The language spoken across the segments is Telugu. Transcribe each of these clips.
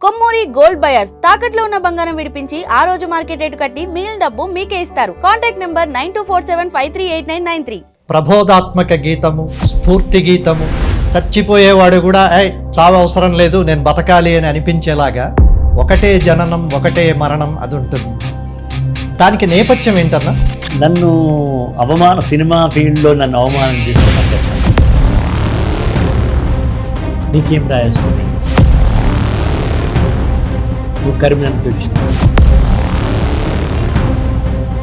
కొమ్మూరి గోల్డ్ బయర్స్ తాకట్లో ఉన్న బంగారం విడిపించి ఆ రోజు మార్కెట్ రేటు కట్టి మిగిలిన డబ్బు మీకే ఇస్తారు. Contact number 9247538993. ప్రబోధాత్మక గీతము, స్ఫూర్తి గీతము. చచ్చిపోయేవాడు కూడా చావు అవసరం లేదు, నేను బతకాలి అని అనిపించేలాగా ఒకటే జననం ఒకటే మరణం అది ఉంటుంది. దానికి నేపథ్యం ఏంటన్నా? నన్ను సినిమా ఫీల్డ్లో నన్ను అవమానం చేస్తున్నట్టు నీకేం రాయేస్తుంది, నువ్వు కరీంనగర్కి వచ్చినావు,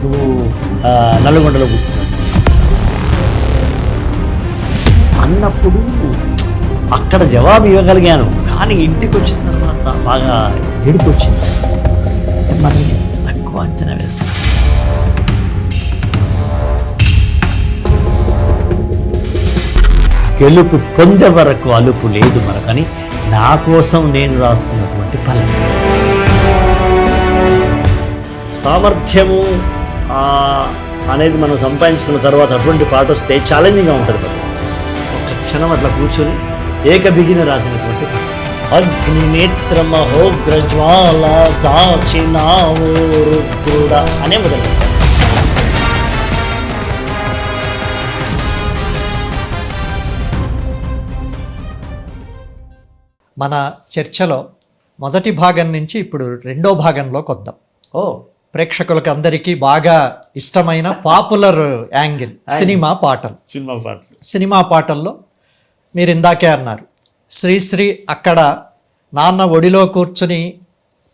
నువ్వు నల్గొండలో కూర్చున్నావు అన్నప్పుడు అక్కడ జవాబు ఇవ్వగలిగాను. కానీ ఇంటికి వచ్చిన తర్వాత బాగా ఏడుపు వచ్చింది. మరి తక్కువ అంచనా వేస్తాను. గెలుపు పొందే వరకు అలుపు లేదు మనకని నా కోసం నేను రాసుకున్నటువంటి ఫలం. సామర్థ్యము అనేది మనం సంపాదించుకున్న తర్వాత అటువంటి పాట వస్తే ఛాలెంజింగ్గా ఉంటుంది కదా. ఒక క్షణం అట్లా కూర్చొని ఏకబిగిన రాసినటువంటి పాట. అగ్ని నేత్రమహోగ్రజ్వాల దాచినావో రుద్రుడా అనే మొదలు. మన చర్చలో మొదటి భాగం నుంచి ఇప్పుడు రెండో భాగంలోకి వద్దాం. ప్రేక్షకులకు అందరికీ బాగా ఇష్టమైన పాపులర్ యాంగిల్ సినిమా పాటల్లో మీరు ఇందాకే అన్నారు, శ్రీశ్రీ అక్కడ నాన్న ఒడిలో కూర్చుని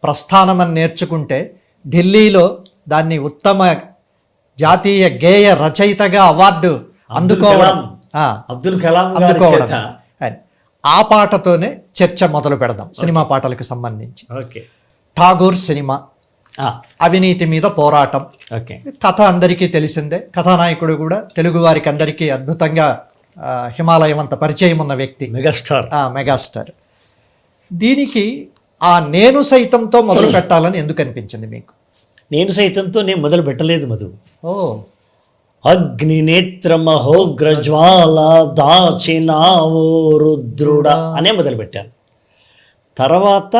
ప్రస్థానం అని నేర్చుకుంటే ఢిల్లీలో దాన్ని ఉత్తమ జాతీయ గేయ రచయితగా అవార్డు అందుకోవడం. ఆ పాటతోనే చర్చ మొదలు పెడదాం సినిమా పాటలకు సంబంధించి. ఠాగూర్ సినిమా, అవినీతి మీద పోరాటం. కథ అందరికీ తెలిసిందే. కథానాయకుడు కూడా తెలుగు వారికి అందరికీ అద్భుతంగా హిమాలయం అంత పరిచయం ఉన్న వ్యక్తి, మెగాస్టార్. దీనికి ఆ నేను సైతంతో మొదలు పెట్టాలని ఎందుకు అనిపించింది మీకు? నేను సైతంతో నేను మొదలు పెట్టలేదు మధు. అగ్ని నేత్రమహోగ్రజ్వాల దాచినావో రుద్రుడా అనే మొదలుపెట్టాను. తర్వాత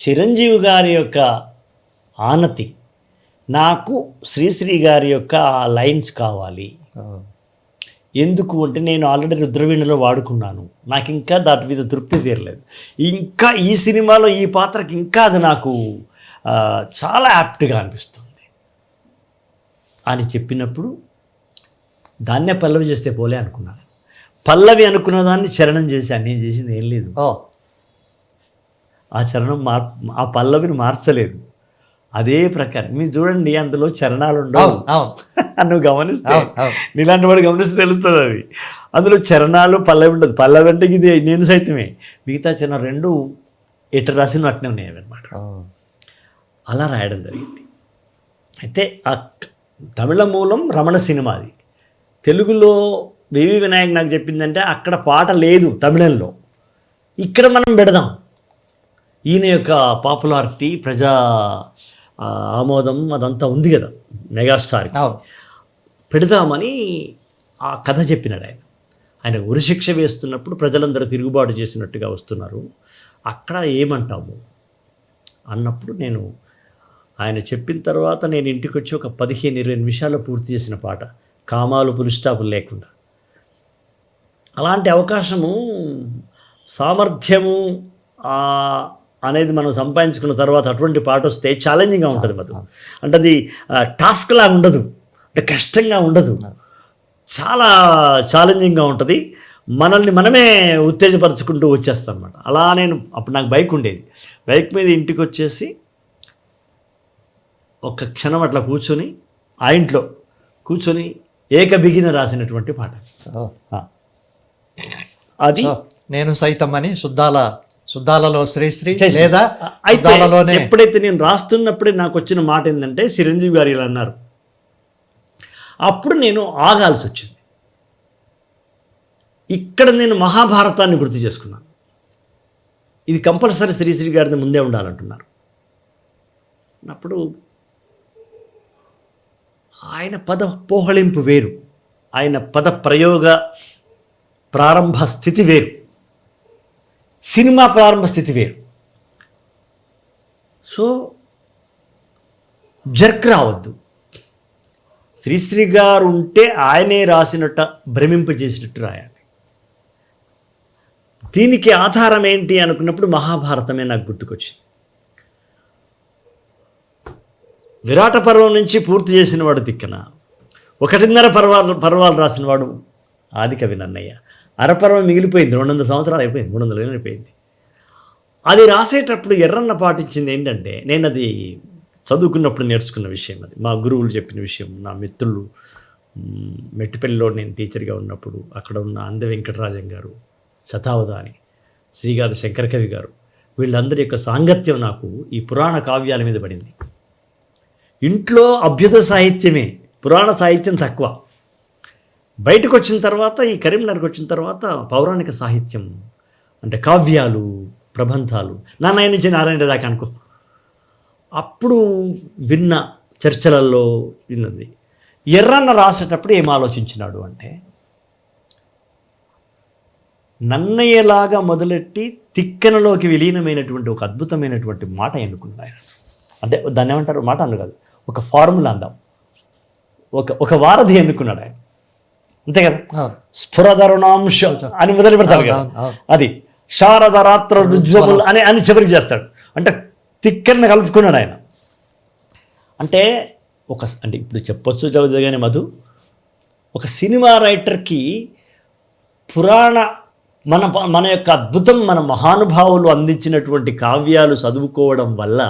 చిరంజీవి గారి యొక్క ఆనతి, నాకు శ్రీశ్రీ గారి యొక్క ఆ లైన్స్ కావాలి. ఎందుకు అంటే నేను ఆల్రెడీ రుద్రవీణలో వాడుకున్నాను, నాకు ఇంకా దాటి మీద తృప్తి తీరలేదు. ఇంకా ఈ సినిమాలో ఈ పాత్రకి ఇంకా అది నాకు చాలా యాప్ట్గా అనిపిస్తుంది అని చెప్పినప్పుడు దాన్నే పల్లవి చేస్తే పోలే అనుకున్నాను. పల్లవి అనుకున్న దాన్ని చరణం చేశాను. నేను చేసింది ఏం లేదు. ఆ చరణం ఆ పల్లవిని మార్చలేదు. అదే ప్రకారం మీరు చూడండి, అందులో చరణాలు ఉండవు. నువ్వు గమనిస్తే, నీలాంటి వాడు గమనిస్తే తెలుస్తుంది అది. అందులో చరణాలు పల్లవి ఉండదు. పల్లవి అంటే ఇది నేను సైతమే. మిగతా చరణం రెండు ఎట రాసిన అట్నే ఉన్నాయి అన్నమాట. అలా రాయడం జరిగింది. అయితే ఆ తమిళ మూలం రమణ సినిమా, అది తెలుగులో వివి వినాయక్ నాకు చెప్పిందంటే అక్కడ పాట లేదు తమిళంలో, ఇక్కడ మనం పెడదాం. ఈయన యొక్క పాపులారిటీ, ప్రజా ఆమోదం అదంతా ఉంది కదా మెగాస్టార్, పెడదామని ఆ కథ చెప్పినాడు ఆయన. ఆయన ఉరిశిక్ష వేస్తున్నప్పుడు ప్రజలందరూ తిరుగుబాటు చేసినట్టుగా వస్తున్నారు, అక్కడ ఏమంటాము అన్నప్పుడు నేను ఆయన చెప్పిన తర్వాత నేను ఇంటికి వచ్చి ఒక 15-20 నిమిషాల్లో పూర్తి చేసిన పాట, కామాలు పులిస్టాపులు లేకుండా. అలాంటి అవకాశము, సామర్థ్యము అనేది మనం సంపాదించుకున్న తర్వాత అటువంటి పాట వస్తే ఛాలెంజింగ్గా ఉంటుంది మొత్తం. అంటే అది టాస్క్ లాగా ఉండదు, అంటే కష్టంగా ఉండదు, చాలా ఛాలెంజింగ్గా ఉంటుంది. మనల్ని మనమే ఉత్తేజపరచుకుంటూ వచ్చేస్తాం అన్నమాట. అలా నేను అప్పుడు నాకు బైక్ ఉండేది, బైక్ మీద ఇంటికి వచ్చేసి ఒక్క క్షణం అట్లా కూర్చొని ఆ ఇంట్లో కూర్చొని ఏకబిగిన రాసినటువంటి పాట అది. నేను సైతం అని శుద్ధాలలో శ్రీశ్రీ లేదా ఎప్పుడైతే నేను రాస్తున్నప్పుడే నాకు వచ్చిన మాట ఏంటంటే, చిరంజీవి గారు ఇలా అన్నారు. అప్పుడు నేను ఆగాల్సి వచ్చింది. ఇక్కడ నేను మహాభారతాన్ని గుర్తు చేసుకున్నాను. ఇది కంపల్సరీ శ్రీశ్రీ గారిని ముందే ఉండాలంటున్నారు. అప్పుడు ఆయన పద పోహళింపు వేరు, ఆయన పద ప్రయోగ ప్రారంభ స్థితి వేరు, సినిమా ప్రారంభ స్థితి వేరు. సో జర్క్ రావద్దు. శ్రీశ్రీ గారు ఉంటే ఆయనే రాసినట్ట భ్రమింపజేసినట్టు రాయాలి. దీనికి ఆధారం ఏంటి అనుకున్నప్పుడు మహాభారతమే నాకు గుర్తుకొచ్చింది. విరాట పర్వం నుంచి పూర్తి చేసిన వాడు తిక్కన, 1.5 పర్వాలు రాసిన వాడు ఆదికవి నన్నయ్య. అరపర్వం మిగిలిపోయింది, 200 సంవత్సరాలు అయిపోయింది, 300 ఏళ్ళు అయిపోయింది. అది రాసేటప్పుడు ఎర్రన్న పాటించింది ఏంటంటే, నేను అది చదువుకున్నప్పుడు నేర్చుకున్న విషయం, అది మా గురువులు చెప్పిన విషయం. నా మిత్రులు మెట్టిపల్లిలో నేను టీచర్గా ఉన్నప్పుడు అక్కడ ఉన్న అంద వెంకటరాజన్ గారు, శతావధాని, శ్రీగారి శంకరకవి గారు, వీళ్ళందరి యొక్క సాంగత్యం నాకు ఈ పురాణ కావ్యాల మీద పడింది. ఇంట్లో అభ్యుద సాహిత్యమే, పురాణ సాహిత్యం తక్కువ. బయటకు వచ్చిన తర్వాత, ఈ కరీంనగర్కి వచ్చిన తర్వాత పౌరాణిక సాహిత్యం అంటే కావ్యాలు, ప్రబంధాలు, నారాయణ నుంచి నారాయణ దాకా అనుకో, అప్పుడు విన్న చర్చలలో విన్నది. ఎర్రన్న రాసేటప్పుడు ఏం ఆలోచించినాడు అంటే, నన్నయ్యలాగా మొదలెట్టి తిక్కనలోకి విలీనమైనటువంటి ఒక అద్భుతమైనటువంటి మాట ఎన్నుకున్నాడు. అంటే దాన్ని ఏమంటారు, మాట అను కాదు, ఒక ఫార్ములా అందాం, ఒక వారధి ఎన్నుకున్నాడు ఆయన, అంతే కదా. స్ఫురధరుణాంశ అని మొదలు పెడతాడు కదా, అది శారద రాత్ర రుజ్వములు అని చివరికి చేస్తాడు. అంటే తిక్కని కలుపుకున్నాడు ఆయన. అంటే అంటే ఇప్పుడు చెప్పొచ్చు చదువు కానీ మధు, ఒక సినిమా రైటర్కి పురాణ మన యొక్క అద్భుతం, మన మహానుభావులు అందించినటువంటి కావ్యాలు చదువుకోవడం వల్ల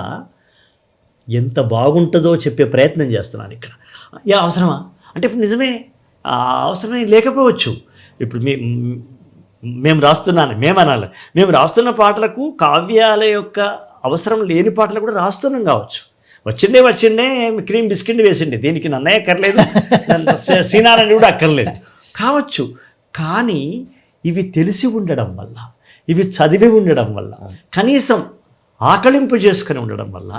ఎంత బాగుంటుందో చెప్పే ప్రయత్నం చేస్తున్నాను ఇక్కడ. అవసరమా అంటే ఇప్పుడు నిజమే అవసరమే లేకపోవచ్చు. ఇప్పుడు మేము రాస్తున్నాను, మేము రాస్తున్న పాటలకు కావ్యాల యొక్క అవసరం లేని పాటలు కూడా రాస్తున్నాం కావచ్చు. వచ్చిండే క్రీమ్ బిస్కెట్ వేసిండే, దీనికి నన్నయ్య అక్కర్లేదు, సీనారాయణ కూడా అక్కర్లేదు కావచ్చు. కానీ ఇవి తెలిసి ఉండడం వల్ల, ఇవి చదివి ఉండడం వల్ల, కనీసం ఆకలింపు చేసుకుని ఉండడం వల్ల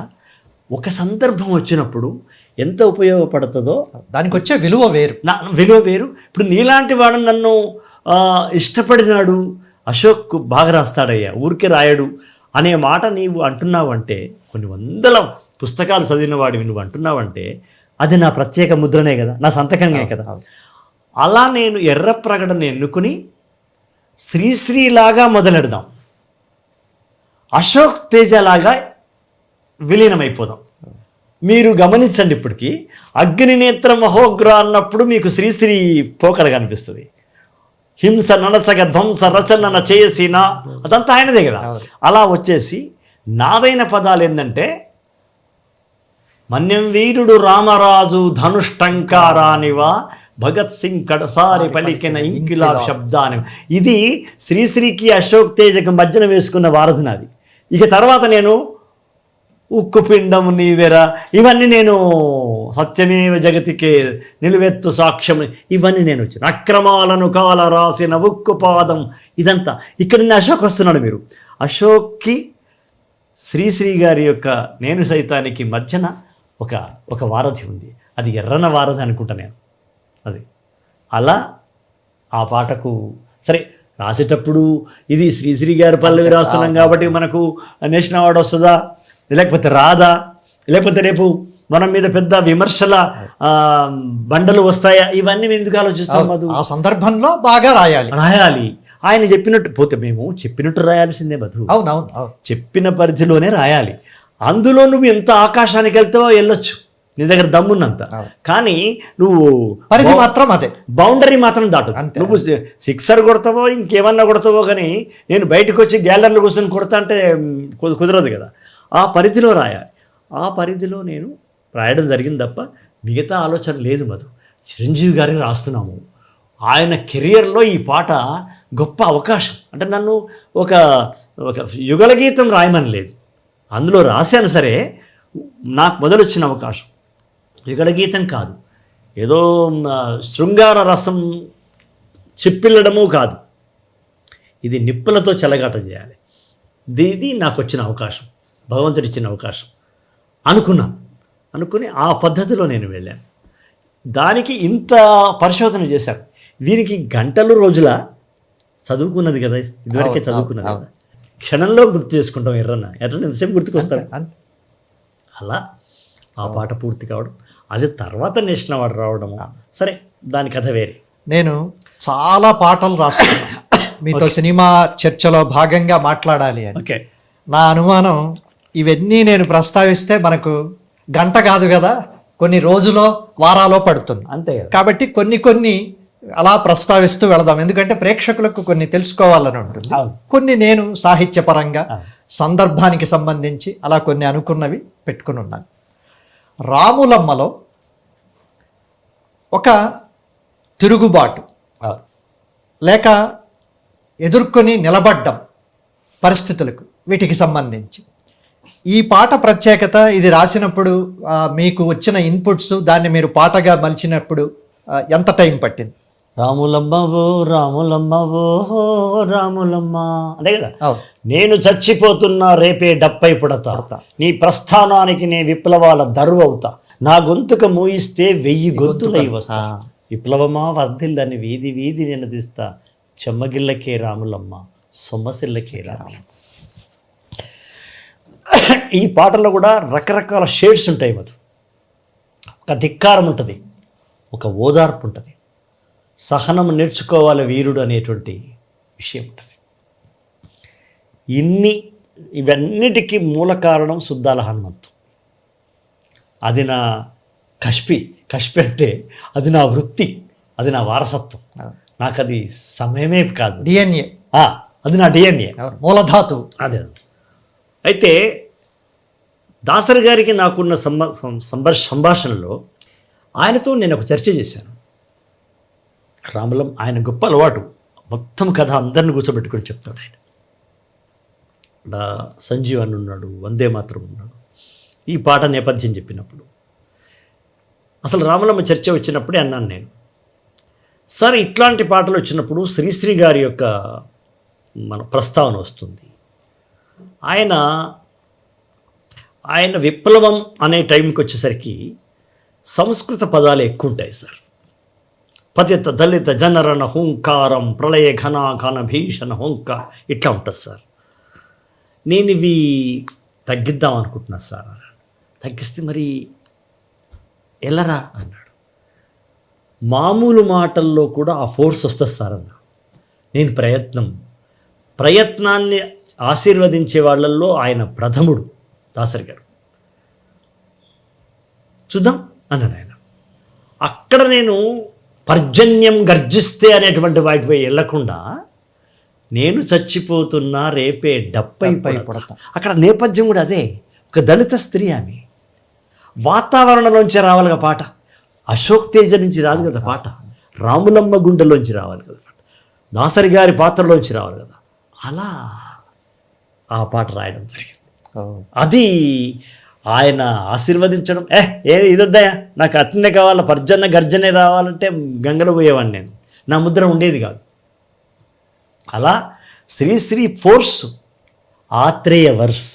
ఒక సందర్భం వచ్చినప్పుడు ఎంత ఉపయోగపడుతుందో, దానికి వచ్చే విలువ వేరు. ఇప్పుడు నీలాంటి వాడు నన్ను ఇష్టపడినాడు, అశోక్ బాగా రాస్తాడయ్యా, ఊరికే రాయడు అనే మాట నీవు అంటున్నావంటే, కొన్ని వందల పుస్తకాలు చదివిన వాడివి నువ్వు అంటున్నావంటే, అది నా ప్రత్యేక ముద్రనే కదా, నా సంతకంగా కదా. అలా నేను ఎర్ర ప్రకటన ఎన్నుకుని శ్రీశ్రీలాగా మొదలెడదాం, అశోక్ తేజలాగా విలీనమైపోదాం. మీరు గమనించండి, ఇప్పటికీ అగ్నినేత్ర మహోగ్ర అన్నప్పుడు మీకు శ్రీశ్రీ పోకడ కనిపిస్తుంది. హింస నడసగ ధ్వంస రచన చేసిన అదంతా ఆయనదే కదా. అలా వచ్చేసి నాదైన పదాలు ఏంటంటే, మన్యం వీరుడు రామరాజు ధనుష్టంకారానివా భగత్ సింగ్ కడసారి పలికిన ఇంకిలాబ్ శబ్దాని. ఇది శ్రీశ్రీకి అశోక్ తేజకి మధ్యన వేసుకున్న వారధినాది. ఇక తర్వాత నేను ఉక్కుపిండము నీవెరా, ఇవన్నీ నేను సత్యమేవ జగతికే నిలువెత్తు సాక్ష్యం, ఇవన్నీ నేను వచ్చిన అక్రమాలను కాల రాసిన ఉక్కు పాదం, ఇదంతా ఇక్కడ అశోక్ వస్తున్నాడు. మీరు అశోక్కి శ్రీశ్రీ గారి యొక్క నేను సైతానికి మధ్యన ఒక వారధి ఉంది. అది ఎర్రన వారధి అనుకుంటా నేను. అది అలా ఆ పాటకు సరే రాసేటప్పుడు ఇది శ్రీశ్రీ గారి పల్లవి రాస్తున్నాం కాబట్టి మనకు నేషనల్ అవార్డు వస్తుందా, లేకపోతే రాదా, లేకపోతే రేపు మనం మీద పెద్ద విమర్శల బండలు వస్తాయా, ఇవన్నీ మేము ఎందుకు ఆలోచిస్తాం? మధు, ఆ సందర్భంలో బాగా రాయాలి. ఆయన చెప్పినట్టు పోతే మేము చెప్పినట్టు రాయాల్సిందే మధు. అవునవును, చెప్పిన పరిధిలోనే రాయాలి. అందులో నువ్వు ఎంత ఆకాశానికి వెళ్తావో వెళ్ళొచ్చు, నీ దగ్గర దమ్మున్నంత. కానీ నువ్వు పరిధి మాత్రం అదే, బౌండరీ మాత్రం దాటు. నువ్వు సిక్సర్ కొడతావో ఇంకేమన్నా కొడతావో, కానీ నేను బయటకు వచ్చి గ్యాలరీలో కూర్చొని కొడతా అంటే కుదరదు కదా. ఆ పరిధిలో రాయాలి. ఆ పరిధిలో నేను రాయడం జరిగింది తప్ప మిగతా ఆలోచన లేదు మధు. చిరంజీవి గారిని రాస్తున్నాము, ఆయన కెరియర్లో ఈ పాట గొప్ప అవకాశం. అంటే నన్ను ఒక యుగల గీతం రాయమని లేదు, అందులో రాశాను. సరే, నాకు మొదలొచ్చిన అవకాశం యుగల గీతం కాదు, ఏదో శృంగార రసం చిప్పిల్లడము కాదు, ఇది నిప్పులతో చెలగాటం చేయాలి. ఇది నాకు వచ్చిన అవకాశం, భగవంతుడు ఇచ్చిన అవకాశం అనుకుని ఆ పద్ధతిలో నేను వెళ్ళాను. దానికి ఇంత పరిశోధన చేశాను. దీనికి గంటలు రోజుల చదువుకున్నది కదా, ఇదివరకే చదువుకున్నది కదా. క్షణంలో గుర్తు చేసుకుంటాం. ఎర్రన్న ఎంతసేపు గుర్తుకొస్తాడు. అలా ఆ పాట పూర్తి కావడం, అది తర్వాత నేషనల్ అవార్డు రావడము. సరే, దాని కథ వేరే. నేను చాలా పాటలు రాసుకున్నాను మీతో సినిమా చర్చలో భాగంగా మాట్లాడాలి అని. ఓకే, నా అనుమానం ఇవన్నీ నేను ప్రస్తావిస్తే మనకు గంట కాదు కదా, కొన్ని రోజులో వారాలో పడుతుంది. అంతే కదా. కాబట్టి కొన్ని అలా ప్రస్తావిస్తూ వెళదాం, ఎందుకంటే ప్రేక్షకులకు కొన్ని తెలుసుకోవాలని ఉంటుంది. అవును. కొన్ని నేను సాహిత్యపరంగా సందర్భానికి సంబంధించి అలా కొన్ని అనుకున్నవి పెట్టుకుని ఉన్నాను. రాములమ్మలో ఒక తిరుగుబాటు లేక ఎదుర్కొని నిలబడ్డం పరిస్థితులకు, వీటికి సంబంధించి ఈ పాట ప్రత్యేకత, ఇది రాసినప్పుడు మీకు వచ్చిన ఇన్పుట్స్, దాన్ని మీరు పాటగా మలిచినప్పుడు ఎంత టైం పట్టింది? రాములమ్మవో రాములమ్మవో రాములమ్మ అదే కదా. అవును. నేను చచ్చిపోతున్నా రేపే డప్పై పుడతా, నీ ప్రస్థానానికి నే విప్లవాల దరువు అవుతా, నా గొంతుక మూయిస్తే 1000 గొంతులై వస్తా, విప్లవమా వర్ధిల్లని వీధి వీధి నినదిస్తా, చెమ్మగిళ్ళకే రాములమ్మ సొమ్మసిల్లకే రాములమ్మ. ఈ పాటలో కూడా రకరకాల షేడ్స్ ఉంటాయి. మధు, ఒక ధిక్కారం ఉంటుంది, ఒక ఓదార్పు ఉంటుంది, సహనం నేర్చుకోవాలి వీరుడు అనేటువంటి విషయం ఉంటుంది. ఇవన్నిటికీ మూల కారణం సుద్దాల హనుమంతు. అది నా కష్పి అంటే అది నా వృత్తి, అది నా వారసత్వం. నాకు అది సమయమే కాదు, డిఎన్ఏ, అది నా డిఎన్ఏ, మూలధాతు. అదే. అయితే దాసరి గారికి నాకున్న సంభాషణలో ఆయనతో నేను ఒక చర్చ చేశాను. రాములం ఆయన గొప్ప అలవాటు, మొత్తం కథ అందరిని కూర్చోబెట్టుకొని చెప్తాడు ఆయన. సంజీవ్ అని ఉన్నాడు, వందే మాత్రం ఉన్నాడు. ఈ పాట నేపథ్యం చెప్పినప్పుడు అసలు రాములమ్మ చర్చ వచ్చినప్పుడే అన్నాను నేను, సార్ ఇట్లాంటి పాటలు వచ్చినప్పుడు శ్రీశ్రీ గారి యొక్క మన ప్రస్తావన వస్తుంది. ఆయన విప్లవం అనే టైంకి వచ్చేసరికి సంస్కృత పదాలు ఎక్కువ ఉంటాయి సార్. పతిత దళిత జనరణ హుంకారం ప్రళయ ఘన ఘన భీషణ హుంక ఇట్లా ఉంటుంది సార్. నేను ఇవి తగ్గిద్దాం అనుకుంటున్నా సార్. తగ్గిస్తే మరి ఎల్లరా అన్నాడు. మామూలు మాటల్లో కూడా ఆ ఫోర్స్ వస్తుంది సార్ అన్న. నేను ప్రయత్నాన్ని ఆశీర్వదించే వాళ్ళల్లో ఆయన ప్రథముడు దాసరి గారు. చూద్దాం అన్నాడు ఆయన. అక్కడ నేను పర్జన్యం గర్జిస్తే అనేటువంటి వాటిపై వెళ్ళకుండా నేను చచ్చిపోతున్నా రేపే డప్పై పడతా. అక్కడ నేపథ్యం కూడా అదే. ఒక దళిత స్త్రీ, ఆమె వాతావరణంలోంచి రావాలిగా పాట. అశోక్ తేజ నుంచి రాదు కదా పాట, రాములమ్మ గుండెలోంచి రావాలి కదా పాట, దాసరి గారి పాత్రలోంచి రావాలి కదా. అలా ఆ పాట రాయడం జరిగింది. అది ఆయన ఆశీర్వదించడం. ఇదొద్దయా, నాకు అట్నే కావాలా, పర్జన్న గర్జనే రావాలంటే గంగలో పోయేవాడిని నేను, నా ముద్ర ఉండేది కాదు. అలా శ్రీశ్రీ ఫోర్స్, ఆత్రేయ వర్స్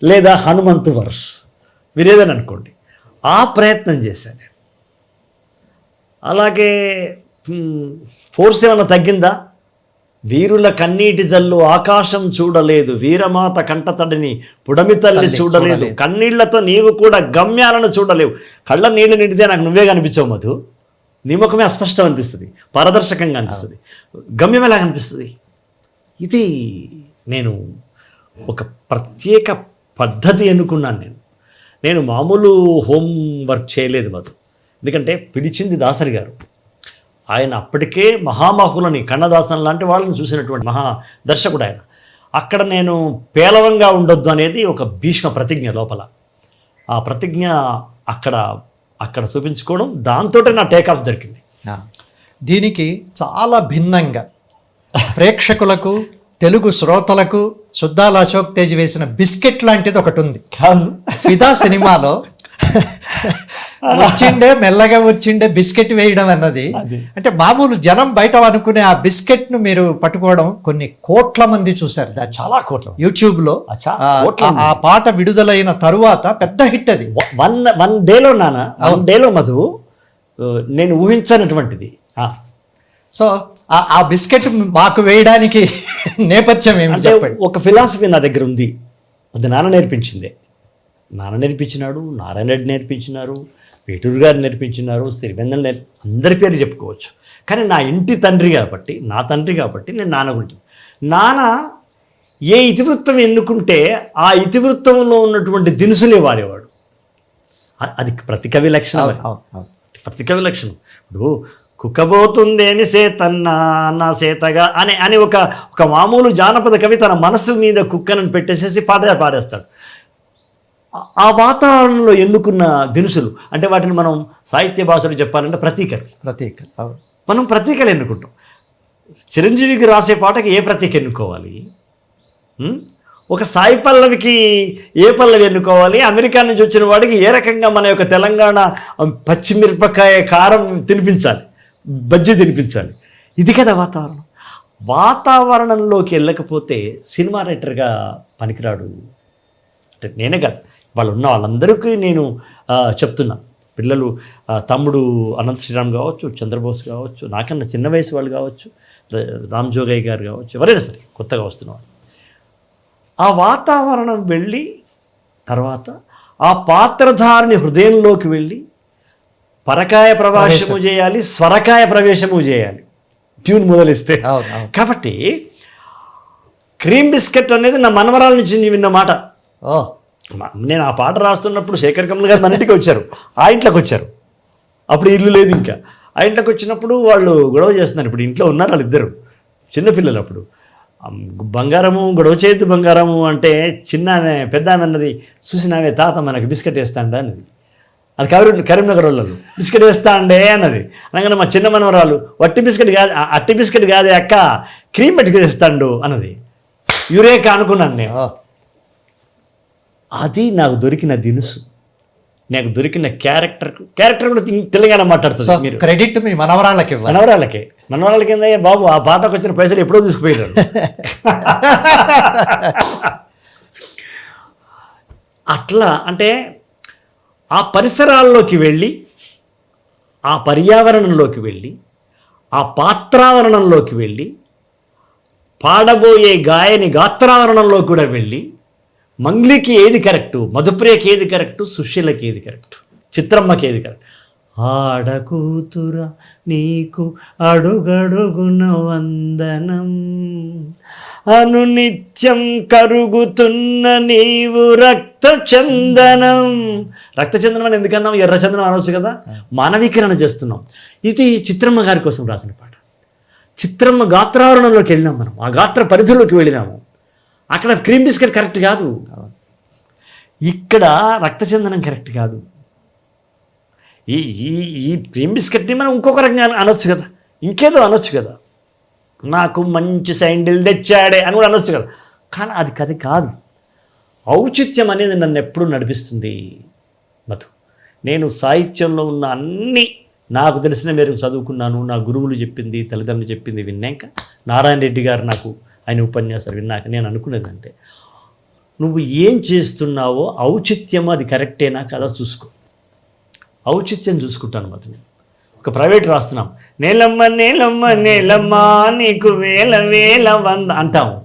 లేదా హనుమంతు వర్స్, మీరేదని అనుకోండి, ఆ ప్రయత్నం చేశాను నేను. అలాగే ఫోర్స్ ఏమన్నా తగ్గిందా? వీరుల కన్నీటి జల్లు ఆకాశం చూడలేదు, వీరమాత కంటతడిని పుడమి తల్లి చూడలేదు, కన్నీళ్లతో నీవు కూడా గమ్యాలను చూడలేవు, కళ్ళ నీళ్లు నిండితే నాకు నువ్వే కనిపించవు మధు, నీ ముఖమే అస్పష్టం అనిపిస్తుంది, పారదర్శకంగా అనిపిస్తుంది, గమ్యం ఎలా కనిపిస్తుంది. ఇది నేను ఒక ప్రత్యేక పద్ధతి ఎన్నుకున్నాను. నేను మామూలు హోం వర్క్ చేయలేదు మధు, ఎందుకంటే పిలిచింది దాసరి గారు. ఆయన అప్పటికే మహామహులని, కన్నదాసన్ లాంటి వాళ్ళని చూసినటువంటి మహా దర్శకుడు ఆయన. అక్కడ నేను పేలవంగా ఉండొద్దు అనేది ఒక భీష్మ ప్రతిజ్ఞ లోపల. ఆ ప్రతిజ్ఞ అక్కడ చూపించుకోవడం, దాంతో నా టేకాఫ్ దొరికింది. దీనికి చాలా భిన్నంగా ప్రేక్షకులకు, తెలుగు శ్రోతలకు సుద్దాల అశోక్ తేజ్ వేసిన బిస్కెట్ లాంటిది ఒకటి ఉంది. ఫిదా సినిమాలో మెల్లగా వచ్చిండే బిస్కెట్ వేయడం అన్నది, అంటే మామూలు జనం బయట అనుకునే ఆ బిస్కెట్ ను మీరు పట్టుకోవడం కొన్ని కోట్ల మంది చూశారు. దాన్ని చాలా కోట్ల యూట్యూబ్ లో ఆ పాట విడుదలైన తరువాత పెద్ద హిట్ అది. వన్ డేలో మధు, నేను ఊహించనటువంటిది. సో ఆ బిస్కెట్ మాకు వేయడానికి నేపథ్యం ఏమి చెప్పండి. ఒక ఫిలాసఫీ నా దగ్గర ఉంది, అది నాన్న నేర్పించిందే. నాన్న నేర్పించినాడు, నారాయణ రెడ్డి నేర్పించినారు, వేటూరు గారు నేర్పించినారు, సిరివెన్నెల అందరి పేరు చెప్పుకోవచ్చు. కానీ నా ఇంటి తండ్రి కాబట్టి, నా తండ్రి కాబట్టి నేను నాన్న గురించి, నాన్న ఏ ఇతివృత్తం ఎన్నుకుంటే ఆ ఇతివృత్తంలో ఉన్నటువంటి దినుసులే వాడేవాడు. అది ప్రతి కవి లక్షణం. ప్రతి కవి లక్షణం. ఇప్పుడు కుక్కబోతుందేమి సేతన్నా నా సేతగా అని ఒక మామూలు జానపద కవి తన మనసు మీద కుక్కను పెట్టేసేసి పాడేస్తాడు. ఆ వాతావరణంలో ఎన్నుకున్న దినుసులు అంటే వాటిని మనం సాహిత్య భాషలో చెప్పాలంటే ప్రతీకలు. మనం ప్రతీకలు ఎన్నుకుంటాం. చిరంజీవికి రాసే పాటకి ఏ ప్రతీక ఎన్నుకోవాలి, ఒక సాయి పల్లవికి ఏ పల్లవి ఎన్నుకోవాలి, అమెరికా నుంచి వచ్చిన వాడికి ఏ రకంగా మన యొక్క తెలంగాణ పచ్చిమిరపకాయ కారం తినిపించాలి, బజ్జీ తినిపించాలి. ఇది కదా వాతావరణం. వాతావరణంలోకి వెళ్ళకపోతే సినిమా రైటర్గా పనికిరాడు. అంటే నేనే కాదు, వాళ్ళు ఉన్న వాళ్ళందరికీ నేను చెప్తున్నా. పిల్లలు తమ్ముడు అనంత శ్రీరామ్ కావచ్చు, చంద్రబోస్ కావచ్చు, నాకన్నా చిన్న వయసు వాళ్ళు కావచ్చు, రామ్ జోగయ్య గారు కావచ్చు, ఎవరైనా సరే కొత్తగా వస్తున్నవాళ్ళు, ఆ వాతావరణం వెళ్ళి తర్వాత ఆ పాత్రధారిని హృదయంలోకి వెళ్ళి పరకాయ ప్రవేశము చేయాలి, స్వరకాయ ప్రవేశము చేయాలి ట్యూన్ మొదలిస్తే. కాబట్టి క్రీమ్ బిస్కెట్ అనేది నా మనవరాల నుంచి విన్న మాట. నేను ఆ పాట రాస్తున్నప్పుడు శేఖర్ కమల్ గారు మన ఇంటికి వచ్చారు, ఆ ఇంట్లోకి వచ్చారు. అప్పుడు ఇల్లు లేదు ఇంకా. ఆ ఇంట్లోకి వచ్చినప్పుడు వాళ్ళు గొడవ చేస్తున్నారు. ఇప్పుడు ఇంట్లో ఉన్నారు వాళ్ళిద్దరు చిన్నపిల్లలు. అప్పుడు బంగారము గొడవ చేయొద్దు బంగారము అంటే చిన్న ఆమె పెద్ద ఆమె అన్నది, చూసినావే తాత మనకు బిస్కెట్ వేస్తాండా అన్నది. అది కరీంనగర్ వాళ్ళు బిస్కెట్ వేస్తా అండే అన్నది. అనగానే మా చిన్న మనవరాలు వట్టి బిస్కెట్ కాదు, అట్టి బిస్కెట్ కాదే అక్క, క్రీమ్ పెట్టుకు తెస్తాండు అన్నది. యురేకా అనుకున్నాను నేను. అది నాకు దొరికిన దినుసు, నాకు దొరికిన క్యారెక్టర్ కూడా తెలంగాణ మాట్లాడుతుంది. మీరు క్రెడిట్ మీ మనవరాళ్ళకి ఏందయ్యా బాబు, ఆ పాటకు వచ్చిన పైసలు ఎప్పుడో తీసుకుపోయారు. అట్లా అంటే ఆ పరిసరాల్లోకి వెళ్ళి, ఆ పర్యావరణంలోకి వెళ్ళి, ఆ పాత్రావరణంలోకి వెళ్ళి, పాడబోయే గాయని గాత్రావరణంలో కూడా వెళ్ళి, మంగ్లీకి ఏది కరెక్టు, మధుప్రియకి ఏది కరెక్టు, సుశీలకి ఏది కరెక్టు, చిత్రమ్మకి ఏది కరెక్ట్, ఆడకూతురా నీకు అడుగడుగున వందనం, అనునిత్యం కరుగుతున్న నీవు రక్తచందనం. రక్తచందనం అని ఎందుకన్నాం, ఎర్రచందనం అనవచ్చు కదా. మానవీకరణ చేస్తున్నాం. ఇది చిత్రమ్మ గారి కోసం రాసిన పాట. చిత్రమ్మ గాత్రావరణంలోకి వెళ్ళినాం మనం, ఆ గాత్ర పరిధిలోకి వెళ్ళినాము. అక్కడ క్రీమ్ బిస్కెట్ కరెక్ట్ కాదు, ఇక్కడ రక్తచందనం కరెక్ట్ కాదు. ఈ ఈ క్రీమ్ బిస్కెట్ని మనం ఇంకొక రకంగా అనొచ్చు కదా, ఇంకేదో అనొచ్చు కదా, నాకు మంచి శాండిల్ తెచ్చాడే అని కూడా అనొచ్చు కదా. కానీ అది కథ కాదు. ఔచిత్యం అనేది నన్ను ఎప్పుడూ నడిపిస్తుంది మధు. నేను సాహిత్యంలో ఉన్న అన్నీ నాకు తెలిసిన మేరకు చదువుకున్నాను. నా గురువులు చెప్పింది, తల్లిదండ్రులు చెప్పింది విన్నాక, నారాయణ రెడ్డి గారు నాకు ఆయన ఉపన్యాసాలు విన్నాక నేను అనుకునేదంటే, నువ్వు ఏం చేస్తున్నావో ఔచిత్యం అది కరెక్టేనా కదా చూసుకో. ఔచిత్యం చూసుకుంటాను మధు. నేను ఒక ప్రైవేట్ రాస్తున్నాం, నేలమ్మ నేలమ్మ నేలమ్మ నీకు వేల వేల వంద అంటాము.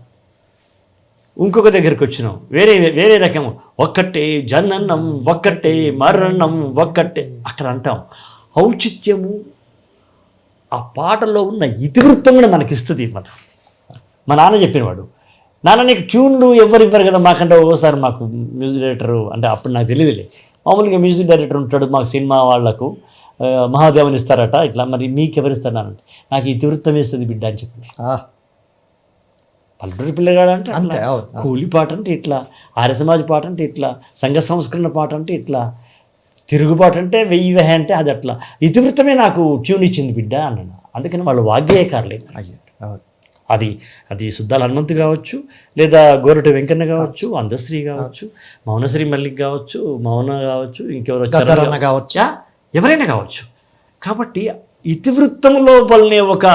ఇంకొక దగ్గరికి వచ్చినాం, వేరే రకము, ఒక్కటే జననం ఒక్కటే మరణం ఒక్కటే అక్కడ అంటాం. ఔచిత్యము ఆ పాటలో ఉన్న ఇతివృత్తం కూడా మనకిస్తుంది మధు. మా నాన్న చెప్పినవాడు, నాన్న నీకు ట్యూన్లు ఇవ్వరు కదా మాకంటే. ఓసారి మాకు మ్యూజిక్ డైరెక్టరు అంటే అప్పుడు నాకు తెలియదులే, మామూలుగా మ్యూజిక్ డైరెక్టర్ ఉంటాడు మాకు సినిమా వాళ్లకు, మహాదేవని ఇస్తారట ఇట్లా, మరి మీకు ఎవరిస్తారు అంటే, నాకు ఇతివృత్తం వేస్తుంది బిడ్డ అని చెప్పింది. పల్లెటూరి పిల్లగాడు అంటే అట్లా, కూలి పాట అంటే ఇట్లా, ఆర్య సమాజ్ పాట అంటే ఇట్లా, సంఘ సంస్కరణ పాట అంటే ఇట్లా, తిరుగుబాటు అంటే వెయ్యి అంటే అది అట్లా. ఇతివృత్తమే నాకు ట్యూన్ ఇచ్చింది బిడ్డ అన్నాను. అందుకని వాళ్ళు వాగ్గేయకారులేదు. అది సుద్దాల హనుమంతు కావచ్చు, లేదా గోరటి వెంకన్న కావచ్చు, అందశ్రీ కావచ్చు, మౌనశ్రీ మల్లిక్ కావచ్చు, మౌన కావచ్చు, ఇంకెవరు కావచ్చు, ఎవరైనా కావచ్చు. కాబట్టి ఇతివృత్తం లోపలనే ఒక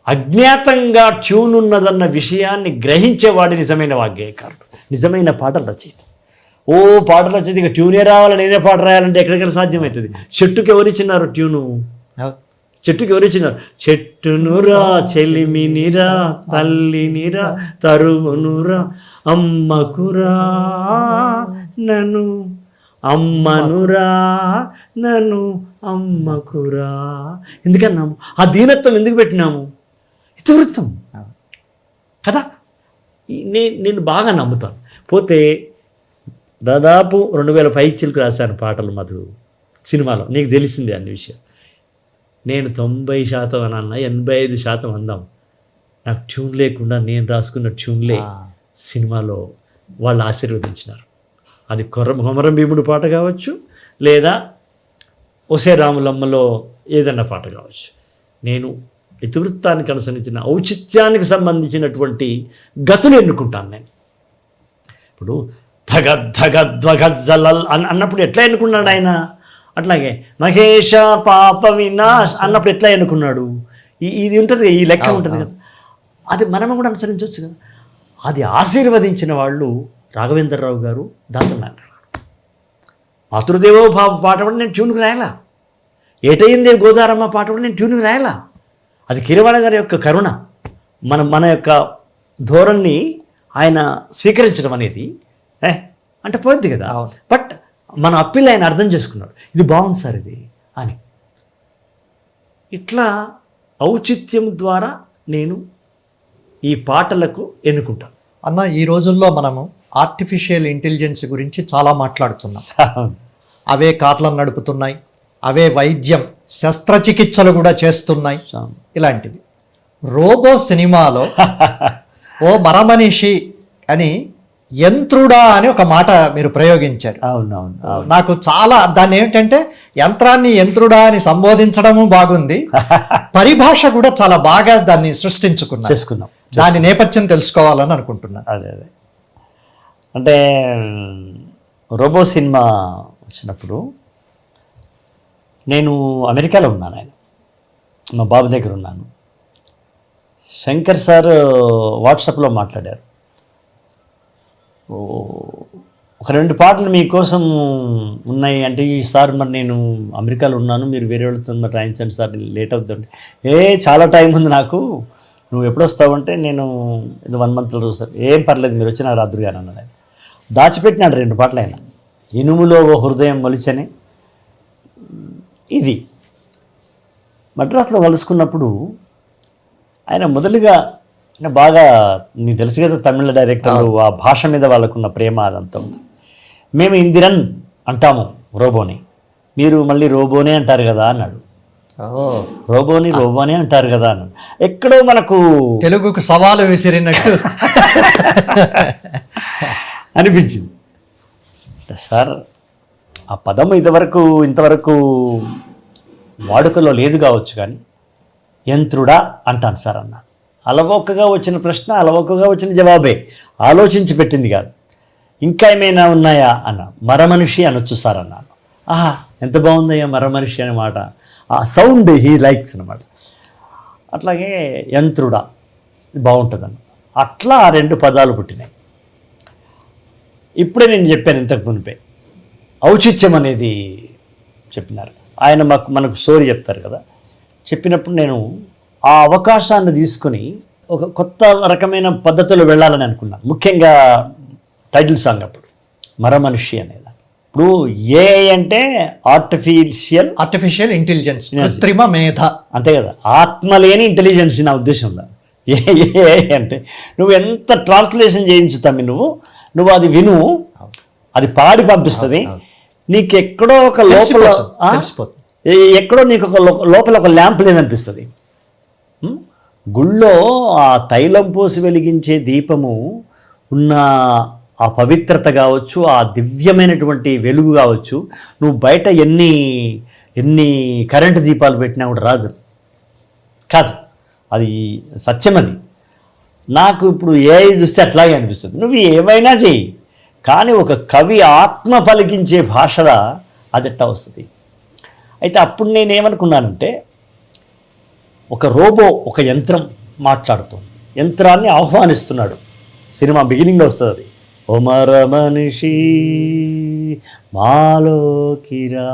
అజ్ఞాతంగా ట్యూన్ ఉన్నదన్న విషయాన్ని గ్రహించేవాడు నిజమైన వాగ్గేయకారుడు, నిజమైన పాటల రచయిత. ఓ పాటల రచయిత ఇక ట్యూనే రావాలి, నేనే పాట రాయాలంటే ఎక్కడికైనా సాధ్యమవుతుంది. చెట్టుకి ఎవరిచ్చినారు ట్యూను? చెట్టుకి ఎవరిచ్చినారు? చెట్టునురా చెలిమినిరా తల్లినిరా తరువునురా అమ్మకురా నన్ను అమ్మనురా నన్ను అమ్మకురా. ఎందుకన్నాము? ఆ దీనత్వం ఎందుకు పెట్టినాము? ఇతివృత్తం కదా. నేను బాగా నమ్ముతాను. పోతే దాదాపు 2000 పైచిలకు రాశాను పాటలు మధు సినిమాలో. నీకు తెలిసిందే అన్ని విషయం. నేను 90% అని అన్నా, 85% అందాం. నాకు ట్యూన్ లేకుండా నేను రాసుకున్న ట్యూన్లే సినిమాలో వాళ్ళు ఆశీర్వదించినారు. అది కొమరం భీముడు పాట కావచ్చు, లేదా ఒసే రాములమ్మలో ఏదన్నా పాట కావచ్చు. నేను ఇతివృత్తానికి అనుసరించిన ఔచిత్యానికి సంబంధించినటువంటి గతులు ఎన్నుకుంటాను నేను. ఇప్పుడు ధగద్ధగద్వగజ్జలల్ అన్నప్పుడు ఎట్లా ఎన్నుకున్నాడు ఆయన? అట్లాగే మహేష పాప వినాశ్ అన్నప్పుడు ఎట్లా ఎన్నుకున్నాడు? ఇది ఉంటుంది, ఈ లెక్క ఉంటుంది కదా. అది మనం కూడా అనుసరించవచ్చు కదా. అది ఆశీర్వదించిన వాళ్ళు రాఘవేంద్రరావు గారు, దాసనారాయణ గారు. మాతృదేవో పాట కూడా నేను ట్యూన్కి రాయలా. ఏటయిందే గోదారమ్మ పాట కూడా నేను ట్యూన్కి రాయలా. అది కిరవాణ గారి యొక్క కరుణ. మన యొక్క ధోరణి ఆయన స్వీకరించడం అనేది అంటే పోద్ది కదా. బట్ మన అప్పీల్ ఆయన అర్థం చేసుకున్నాడు, ఇది బాగుంది సార్ ఇది అని. ఇట్లా ఔచిత్యం ద్వారా నేను ఈ పాటలకు ఎన్నుకుంటాను. అన్న, ఈ రోజుల్లో మనము ఆర్టిఫిషియల్ ఇంటెలిజెన్స్ గురించి చాలా మాట్లాడుతున్నాం. అవే కార్లను నడుపుతున్నాయి, అవే వైద్యం శస్త్రచికిత్సలు కూడా చేస్తున్నాయి. ఇలాంటివి రోబో సినిమాలో ఓ మరమనిషి అని యంత్రుడా అని ఒక మాట మీరు ప్రయోగించారు. అవునవును, నాకు చాలా దాన్ని ఏమిటంటే యంత్రాన్ని యంత్రుడా అని సంబోధించడము బాగుంది, పరిభాష కూడా చాలా బాగా దాన్ని సృష్టించుకున్నాం. దాని నేపథ్యం తెలుసుకోవాలని అనుకుంటున్నాను. అదే అంటే రోబో సినిమా వచ్చినప్పుడు నేను అమెరికాలో ఉన్నాను, ఆయన మా బాబు దగ్గర ఉన్నాను. శంకర్ సార్ వాట్సాప్లో మాట్లాడారు, ఒక 2 పాటలు మీకోసం ఉన్నాయి అంటే, ఈ సార్ మరి నేను అమెరికాలో ఉన్నాను, మీరు వేరే వాళ్ళతో మరి రాయించండి సార్, లేట్ అవుతుంది. చాలా టైం ఉంది నాకు, నువ్వు ఎప్పుడు వస్తావు అంటే, నేను ఇది 1 మంత్లో సార్. ఏం పర్లేదు, మీరు వచ్చిన రాత్రి గారు అన్నాడు. ఆయన దాచిపెట్టినాడు 2 పాటలు. ఆయన ఇనుములో ఓ హృదయం మొలిచని, ఇది మద్రాసులో కలుసుకున్నప్పుడు ఆయన మొదలుగా బాగా నీకు తెలుసు కదా, తమిళ డైరెక్టర్లు ఆ భాష మీద వాళ్ళకున్న ప్రేమ అదంతా ఉంది. మేము ఇందిరన్ అంటాము రోబోని, మీరు మళ్ళీ రోబోనే అంటారు కదా అన్నాడు. రోబోనే అంటారు కదా అన్నాడు. ఎక్కడో మనకు తెలుగుకు సవాలు విసిరినట్టు అనిపించింది. సార్ ఆ పదం ఇంతవరకు వాడుకలో లేదు కావచ్చు, కానీ యంత్రుడా అంటాను సార్ అన్న. అలవోకగా వచ్చిన ప్రశ్న, అలవోకగా వచ్చిన జవాబే, ఆలోచించి పెట్టింది కాదు. ఇంకా ఏమైనా ఉన్నాయా అన్న. మరమనిషి అనొచ్చు సార్ అన్నాను. ఎంత బాగుందయ్యా మరమనిషి అనే మాట, ఆ సౌండ్ హీ లైక్స్ అనమాట. అట్లాగే యంత్రుడా బాగుంటుంది అన్న. అట్లా ఆ 2 పదాలు పుట్టినాయి. ఇప్పుడే నేను చెప్పాను ఇంతకు మునిపే, ఔచిత్యం అనేది చెప్పినారు ఆయన. మనకు స్టోరీ చెప్తారు కదా, చెప్పినప్పుడు నేను ఆ అవకాశాన్ని తీసుకుని ఒక కొత్త రకమైన పద్ధతిలో వెళ్ళాలని అనుకున్నాను. ముఖ్యంగా టైటిల్ సాంగ్ అప్పుడు మరమనిషి అనేది. ఇప్పుడు ఏఐ అంటే ఆర్టిఫిషియల్ ఇంటెలిజెన్స్, కృత్రిమ మేధ, అంతే కదా. ఆత్మ లేని ఇంటెలిజెన్స్ నా ఉద్దేశంలో. ఏఐ అంటే నువ్వు ఎంత ట్రాన్స్లేషన్ చేయించుతామి, నువ్వు అది విను, అది పాడి పంపిస్తుంది. నీకు ఎక్కడో ఒక లోపల ఎక్కడో నీకు ఒక లోపల ఒక ల్యాంప్ లేదనిపిస్తుంది. గుళ్ళో ఆ తైలం పోసి వెలిగించే దీపము ఉన్న ఆ పవిత్రత కావచ్చు, ఆ దివ్యమైనటువంటి వెలుగు కావచ్చు, నువ్వు బయట ఎన్ని కరెంటు దీపాలు పెట్టినా కూడా రాదు కాదు. అది సత్యం. అది నాకు ఇప్పుడు ఏఐ చూస్తే అట్లాగే అనిపిస్తుంది. నువ్వు ఏమైనా చెయ్యి, కానీ ఒక కవి ఆత్మ పలికించే భాషలా అది ఎట్టా వస్తుంది. అయితే అప్పుడు నేనేమనుకున్నానంటే, ఒక రోబో, ఒక యంత్రం మాట్లాడుతుంది, యంత్రాన్ని ఆహ్వానిస్తున్నాడు. సినిమా బిగినింగ్లో వస్తుంది అది, ఓ మరమనిషి మాలోకిరా.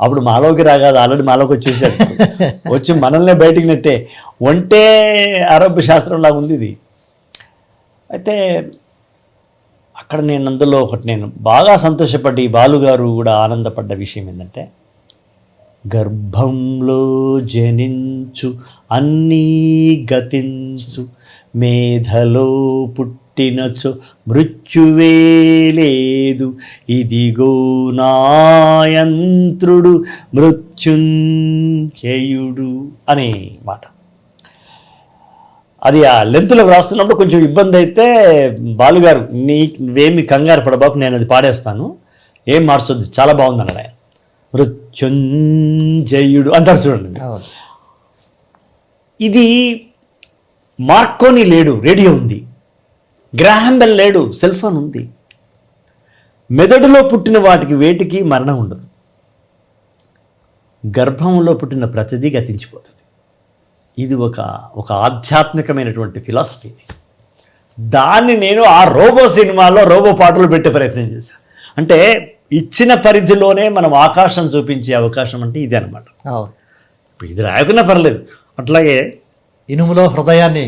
అప్పుడు మాలోకి రాగాదు, ఆల్రెడీ మాలోకి వచ్చేసాడు, వచ్చి మనల్నే బయటికి నెట్టే ఒంటే అరబ్ శాస్త్రంలాగా ఉంది ఇది. అయితే అక్కడ నేను అందులో నేను బాగా సంతోషపడ్డ ఈ బాలుగారు కూడా ఆనందపడ్డ విషయం ఏంటంటే, గర్భంలో జనించు అన్నీ గతించు, మేధలో పుట్టినచో మృత్యువే లేదు, ఇదిగో నాయంత్రుడు మృత్యుంజయుడు అనే మాట. అది ఆ లెంత్లో రాస్తున్నప్పుడు కొంచెం ఇబ్బంది అయితే, బాలుగారు నువ్వేమి కంగారు పడబాకు, నేను అది పాడేస్తాను, ఏం మార్చొద్దు, చాలా బాగుంది అన్నాడు ఆయన. మృత్యుంజయుడు అంటారు చూడండి. ఇది మార్కోని లేడు, రేడియో ఉంది. గ్రాహం బెల్ లేడు, సెల్ ఫోన్ ఉంది. మెదడులో పుట్టిన వాటికి వేటికి మరణం ఉండదు. గర్భంలో పుట్టిన ప్రతిదీ గతించిపోతుంది. ఇది ఒక ఆధ్యాత్మికమైనటువంటి ఫిలాసఫీ. దాన్ని నేను ఆ రోబో సినిమాలో రోబో పాటలు పెట్టే ప్రయత్నం చేశాను. అంటే ఇచ్చిన పరిధిలోనే మనం ఆకాశం చూపించే అవకాశం అంటే ఇదే అనమాట. ఇది రాయకున్నా పర్లేదు. అట్లాగే ఇనుములో హృదయాన్ని,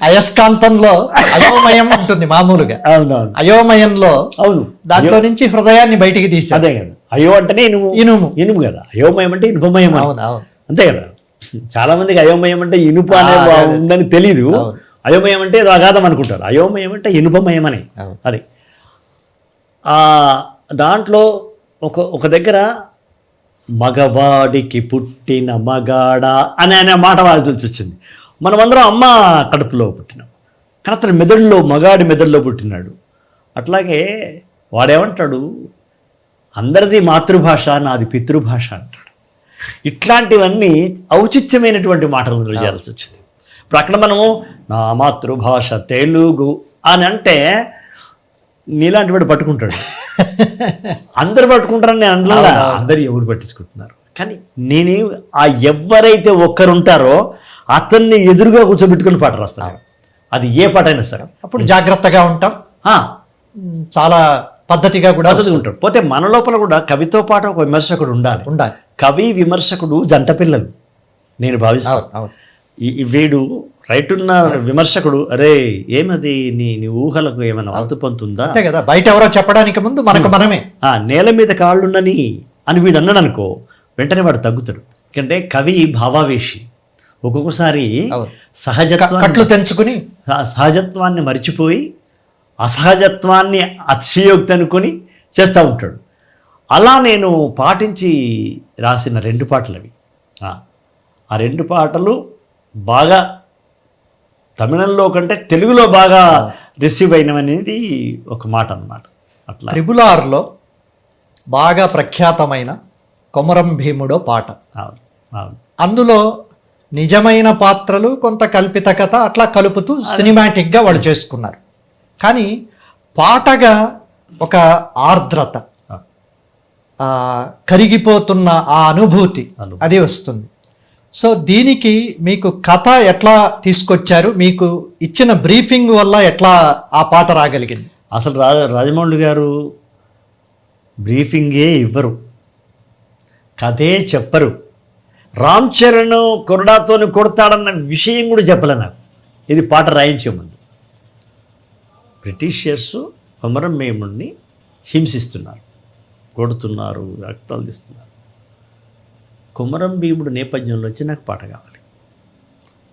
అయస్కాంతంలో అయోమయం ఉంటుంది మామూలుగా. అవునవును, అయోమయంలో అవును, దాంట్లో నుంచి హృదయాన్ని బయటికి తీసి. అదే కదా, అయో అంటేనే ఇనుము, ఇనుము కదా. అయోమయం అంటే ఇనుపమయం, అంతే కదా. చాలా మందికి అయోమయం అంటే ఇనుప అనే ఉందని తెలీదు. అయోమయం అంటే ఏదో అగాధం అనుకుంటారు. అయోమయం అంటే ఇనుపమయం అని. అది దాంట్లో ఒక దగ్గర మగవాడికి పుట్టిన మగాడా అనే మాట వాళ్ళకి తెలిసి వచ్చింది. మనమందరం అమ్మ కడుపులో పుట్టినాం, కానీ అతను మెదడులో, మగాడి మెదడులో పుట్టినాడు. అట్లాగే వాడేమంటాడు, అందరిది మాతృభాష, నాది పితృభాష అంటాడు. ఇట్లాంటివన్నీ ఔచిత్యమైనటువంటి మాటలు చేయాల్సి వచ్చింది. ఇప్పుడు అక్కడ మనము నా మాతృభాష తెలుగు అని అంటే నీలాంటి వాడు పట్టుకుంటాడు. అందరు పట్టుకుంటారని నేను అనలా, అందరు ఎవరు పట్టించుకుంటున్నారు. కానీ నేనే ఎవరైతే ఒక్కరుంటారో అతన్ని ఎదురుగా కూర్చోబెట్టుకుని పాట రాస్తాను. అది ఏ పాట అయినా సరే. అప్పుడు జాగ్రత్తగా ఉంటాం, చాలా పద్ధతిగా కూడా ఉంటాడు. పోతే మన లోపల కూడా కవితో పాటు ఒక విమర్శకుడు ఉండాలి. కవి విమర్శకుడు జంట పిల్లలు నేను భావిస్తాను. వీడు రైట్ ఉన్న విమర్శకుడు, అరే ఏమది నీ ఊహలకు ఏమైనా అంతుపంతుందా, అంతే కదా, బయట ఎవరో చెప్పడానికి ముందు మనకు మనమే నేల మీద కాళ్ళున్నని అని వీడు అన్నాడు అనుకో, వెంటనే వాడు తగ్గుతాడు. ఎందుకంటే కవి భావావేశి, ఒక్కొక్కసారి సహజత్వాన్ని మరిచిపోయి అసహజత్వాన్ని అతిశయోక్తి అనుకొని చేస్తూ ఉంటాడు. అలా నేను పాటించి రాసిన 2 పాటలు అవి. ఆ 2 పాటలు బాగా తమిళంలో కంటే తెలుగులో బాగా రిసీవ్ అయినవనేది ఒక మాట అన్నమాట. అట్లా త్రిబులార్లో బాగా ప్రఖ్యాతమైన కొమరం భీముడో పాట. అందులో నిజమైన పాత్రలు, కొంత కల్పిత కథ అట్లా కలుపుతూ సినిమాటిక్గా వాళ్ళు చేసుకున్నారు. కానీ పాటగా ఒక ఆర్ద్రత, కరిగిపోతున్న ఆ అనుభూతి అది వస్తుంది. సో దీనికి మీకు కథ ఎట్లా తీసుకొచ్చారు, మీకు ఇచ్చిన బ్రీఫింగ్ వల్ల ఎట్లా ఆ పాట రాగలిగింది? అసలు రాజమౌళి గారు బ్రీఫింగే ఇవ్వరు, కథే చెప్పరు. రామ్ చరణ్ కొరడాతోని కొడతాడన్న విషయం కూడా చెప్పలే నాకు. ఇది పాట రాయించే ముందు బ్రిటిషర్స్ కొమరం భీముడిని హింసిస్తున్నారు, కొడుతున్నారు, రక్తాలు తీస్తున్నారు. కొమరం భీముడు నేపథ్యంలో వచ్చి నాకు పాట కావాలి.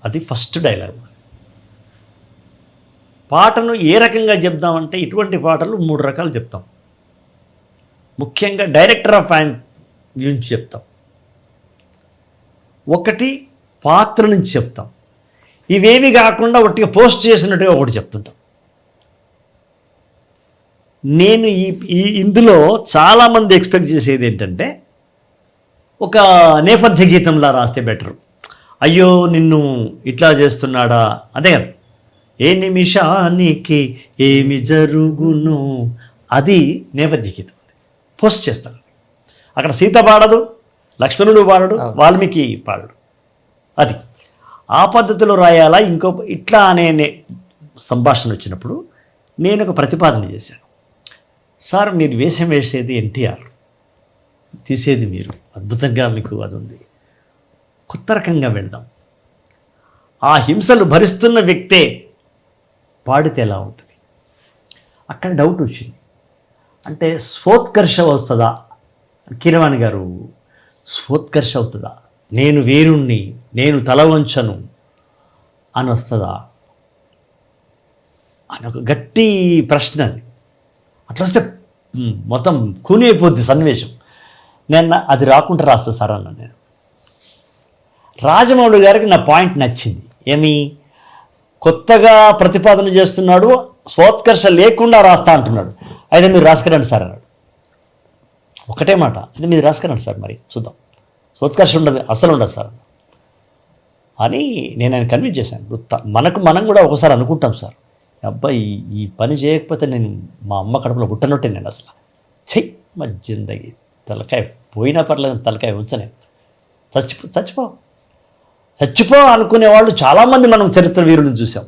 అది ఫస్ట్ డైలాగ్. పాటను ఏ రకంగా చెప్దామంటే ఇటువంటి పాటలు 3 రకాలు చెప్తాం. ముఖ్యంగా డైరెక్టర్ ఆఫ్ ఆయన గురించి చెప్తాం, ఒకటి పాత్ర నుంచి చెప్తాం, ఇవేమి కాకుండా ఒట్టిగా పోస్ట్ చేసినట్టుగా ఒకటి చెప్తుంటాం. నేను ఇందులో చాలామంది ఎక్స్పెక్ట్ చేసేది ఏంటంటే ఒక నేపథ్య గీతంలా రాస్తే బెటర్. అయ్యో నిన్ను ఇట్లా చేస్తున్నాడా, అదే కదా, ఏ నిమిషానికి ఏమి జరుగును, అది నేపథ్య గీతం. పోస్ట్ చేస్తాను. అక్కడ సీత పాడదు, లక్ష్మణుడు పాడడు, వాల్మీకి పాడడు. అది ఆ పద్ధతిలో రాయాలా. ఇంకో ఇట్లా అనే సంభాషణ వచ్చినప్పుడు నేను ఒక ప్రతిపాదన చేశాను. సార్ మీరు వేషం వేసేది ఎన్టీఆర్, తీసేది మీరు, అద్భుతంగా మీకు అది ఉంది, కొత్త రకంగా వెళ్దాం. ఆ హింసలు భరిస్తున్న వ్యక్తే పాడితే ఎలా ఉంటుంది? అక్కడ డౌట్ వచ్చింది. అంటే స్వోత్కర్ష వస్తుందా? కీరవాణి గారు స్వోత్కర్ష అవుతుందా? నేను వీరుణ్ణి, నేను తల వంచను అని వస్తుందా అని ఒక గట్టి ప్రశ్న. అది అట్లా వస్తే మొత్తం కూని అయిపోద్ది సన్నివేశం. నేను అది రాకుండా రాస్తా సార్ అన్న. నేను రాజమౌళి గారికి నా పాయింట్ నచ్చింది. ఏమి కొత్తగా ప్రతిపాదన చేస్తున్నాడు, స్వోత్కర్ష లేకుండా రాస్తా అంటున్నాడు. అయితే మీరు రాసుకురండి సార్ అన్నాడు. ఒకటే మాట, అయితే మీరు రాసుకురండి సార్, మరి చూద్దాం. స్వోత్కర్ష ఉండదు, అసలు ఉండదు సార్ అని నేను ఆయన కన్విన్స్ చేశాను. మనం కూడా ఒకసారి అనుకుంటాం సార్, అబ్బాయి ఈ పని చేయకపోతే నేను మా అమ్మ కడుపులో పుట్టనట్టే, నేను అసలు చెయ్యి మా జిందగీ తలకాయ పోయినా పర్లేదు, తలకాయ ఉంచనే చచ్చిపో అనుకునేవాళ్ళు చాలామంది మనం చరిత్ర వీరులను చూసాం.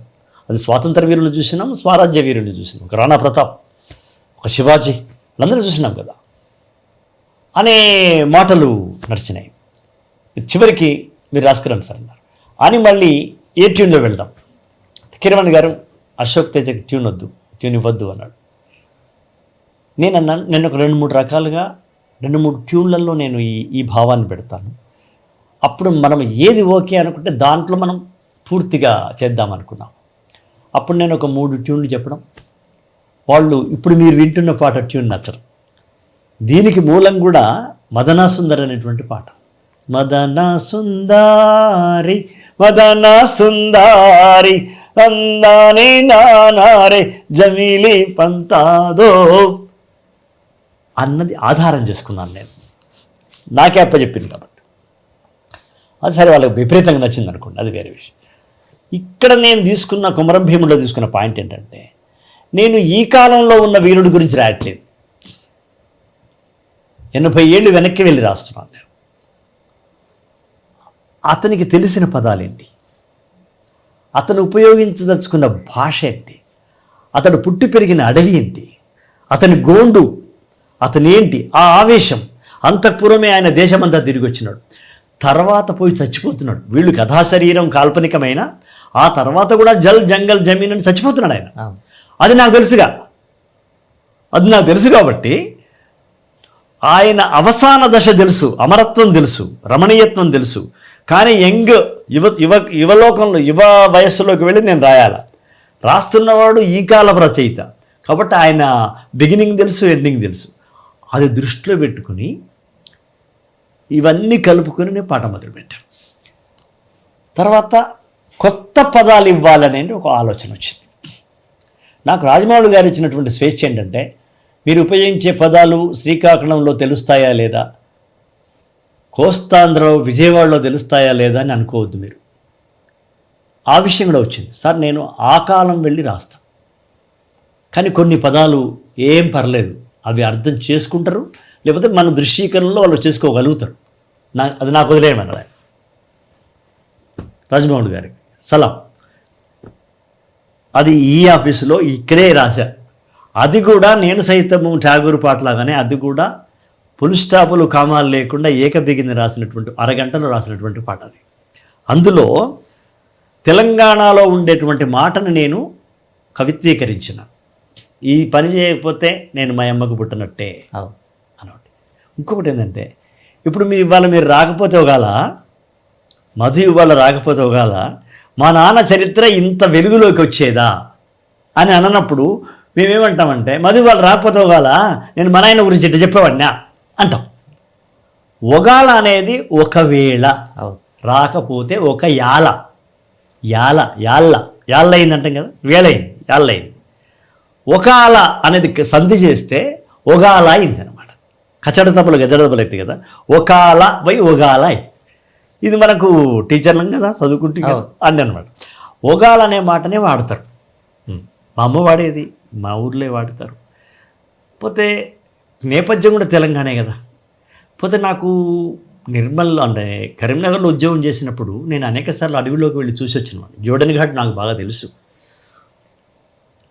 అది స్వాతంత్ర వీరులు చూసినాం, స్వరాజ్య వీరులు చూసినాం. ఒక రాణా ప్రతాప్, ఒక శివాజీ, వాళ్ళందరూ చూసినాం కదా అనే మాటలు నడిచినాయి. చివరికి మీరు రాసుకురండి సార్ అన్నారు. అని మళ్ళీ ఏ ట్యూన్లో వెళ్దాం? కీరవాణి గారు అశోక్ తేజకి ట్యూన్ ఇవ్వద్దు అన్నాడు. నేను అన్నాను, నేను ఒక 2-3 రకాలుగా 2-3 ట్యూన్లలో నేను ఈ భావాన్ని పెడతాను. అప్పుడు మనం ఏది ఓకే అనుకుంటే దాంట్లో మనం పూర్తిగా చేద్దాం అనుకున్నాం. అప్పుడు నేను ఒక 3 ట్యూన్లు చెప్పడం, వాళ్ళు ఇప్పుడు మీరు వింటున్న పాట ట్యూన్ నచ్చరు. దీనికి మూలం కూడా మదనా సుందరి అనేటువంటి పాట. మదనా సుందారి మదనా సుందారి అందానే నానారే జమీలి పంతాదో అన్నది ఆధారం చేసుకున్నాను నేను. నాకే అప్పచెప్పింది కాబట్టి అది సరే వాళ్ళకి విపరీతంగా నచ్చింది అనుకోండి, అది వేరే విషయం. ఇక్కడ నేను తీసుకున్న కుమరం భీముడిలో తీసుకున్న పాయింట్ ఏంటంటే, నేను ఈ కాలంలో ఉన్న వీరుడి గురించి రాయట్లేదు, 80 ఏళ్ళు వెనక్కి వెళ్ళి రాస్తున్నాను నేను. అతనికి తెలిసిన పదాలేంటి, అతను ఉపయోగించదలుచుకున్న భాష ఏంటి, అతడు పుట్టి పెరిగిన అడవి ఏంటి, అతని గోండు, అతని ఏంటి, ఆ ఆవేశం. అంతఃపురమే ఆయన దేశమంతా తిరిగి వచ్చినాడు, తర్వాత పోయి చచ్చిపోతున్నాడు. వీళ్ళు కథా శరీరం కాల్పనికమైన ఆ తర్వాత కూడా జంగల్ జమీన్ అని చచ్చిపోతున్నాడు ఆయన. అది నాకు తెలుసు కాబట్టి ఆయన అవసాన దశ తెలుసు, అమరత్వం తెలుసు, రమణీయత్వం తెలుసు. కానీ యువలోకంలో యువ వయస్సులోకి వెళ్ళి నేను రాస్తున్నవాడు ఈ కాల రచయిత కాబట్టి ఆయన బిగినింగ్ తెలుసు, ఎండింగ్ తెలుసు. అది దృష్టిలో పెట్టుకుని ఇవన్నీ కలుపుకొని నేను పాట మొదలుపెట్టాను. తర్వాత కొత్త పదాలు ఇవ్వాలనే ఒక ఆలోచన వచ్చింది నాకు. రాజమౌళి గారు ఇచ్చినటువంటి స్వేచ్ఛ ఏంటంటే, మీరు ఉపయోగించే పదాలు శ్రీకాకుళంలో తెలుస్తాయా లేదా, కోస్తాంధ్రలో విజయవాడలో తెలుస్తాయా లేదా అని అనుకోవద్దు మీరు. ఆ విషయం కూడా వచ్చింది. సార్ నేను ఆ కాలం వెళ్ళి రాస్తాను, కానీ కొన్ని పదాలు ఏం పర్లేదు, అవి అర్థం చేసుకుంటారు, లేకపోతే మన దృశ్యీకరణలో వాళ్ళు చేసుకోగలుగుతారు. అది నాకు వదిలేయమన్నాడు ఆయన, రాజమౌళి గారికి సలాం. అది ఈ ఆఫీసులో ఇక్కడే రాశారు. అది కూడా నేను సైతము ఠాగూర్ పాటలాగానే, అది కూడా పుల్ స్టాపులు కామాలు లేకుండా ఏకబిగిన రాసినటువంటి, అరగంటలో రాసినటువంటి పాట అది. అందులో తెలంగాణలో ఉండేటువంటి మాటను నేను కవిత్వీకరించిన. ఈ పని చేయకపోతే నేను మా అమ్మకు పుట్టినట్టే అన్నట్టు. ఇంకొకటి ఏంటంటే, ఇప్పుడు మీరు రాకపోతే ఒకవేళ, మధు ఇవాళ రాకపోతే ఒకవేళ మా నాన్న చరిత్ర ఇంత వెలుగులోకి వచ్చేదా అని అన్నప్పుడు మేమేమంటామంటే, మధు ఇవాళ రాకపోతే ఒకవేళ నేను మా నాయన గురించి ఇట్లా చెప్పేవాడినా అంటాం. ఒగాల అనేది ఒకవేళ, రాకపోతే ఒక యాళ్ళ అయిందంటాం కదా, వేళయింది, యాళ్ళయింది. ఒకాల అనేది సంధి చేస్తే ఒగాల అయింది అనమాట. కచ్చడ తప్పులు గజడ తప్పులు అయితే కదా, ఒకాల బై ఒగాల అయింది. ఇది మనకు టీచర్లం కదా, చదువుకుంటే అని అనమాట. ఒగాల అనే మాటనే వాడతారు. మా అమ్మ వాడేది, మా ఊర్లో వాడతారు. పోతే నేపథ్యం కూడా తెలంగాణే కదా. పోతే నాకు నిర్మల్ అంటే కరీంనగర్లో ఉద్యోగం చేసినప్పుడు నేను అనేకసార్లు అడవిలోకి వెళ్ళి చూసి వచ్చినవాడిని. జోడని ఘాట్ నాకు బాగా తెలుసు.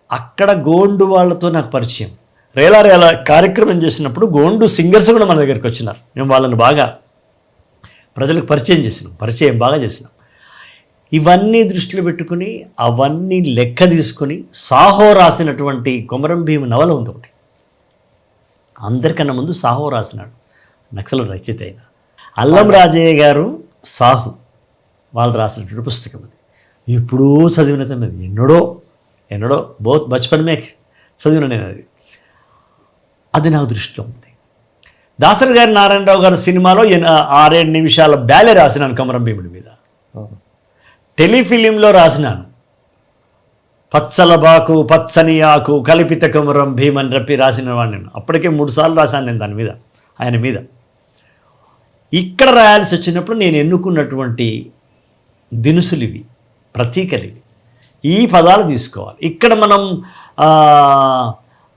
అక్కడ గోండు వాళ్ళతో నాకు పరిచయం. రేలా కార్యక్రమం చేసినప్పుడు గోండు సింగర్స్ కూడా మన దగ్గరికి వచ్చినారు. మేము వాళ్ళని బాగా ప్రజలకు పరిచయం బాగా చేసినాం. ఇవన్నీ దృష్టిలో పెట్టుకుని అవన్నీ లెక్క తీసుకొని సాహో రాసినటువంటి కొమరం భీమ నవల ఉంది ఒకటి. అందరికన్నా ముందు సాహో రాసినాడు, నక్సల్ రచయిత అయిన అల్లం రాజయ్య గారు సాహు వాళ్ళు రాసినటువంటి పుస్తకం అది. ఎప్పుడూ చదివినది, ఎన్నడో బోత్ బచ్పన్ మే చదివిన నేను అది నాకు దృష్టిలో ఉంది. దాసరి గారి నారాయణరావు గారి సినిమాలో 6-7 నిమిషాల బ్యాలే రాసినాను కొమరం భీముడి మీద. టెలిఫిలింలో రాసినాను, పచ్చలబాకు పచ్చని ఆకు కల్పిత కొమరం భీమ్ అని చెప్పి రాసిన వాడిని నేను. అప్పటికే 3 సార్లు రాశాను నేను దాని మీద, ఆయన మీద. ఇక్కడ రాయాల్సి వచ్చినప్పుడు నేను ఎన్నుకున్నటువంటి దినుసులు ఇవి, ప్రతీకలు ఇవి, ఈ పదాలు తీసుకోవాలి. ఇక్కడ మనం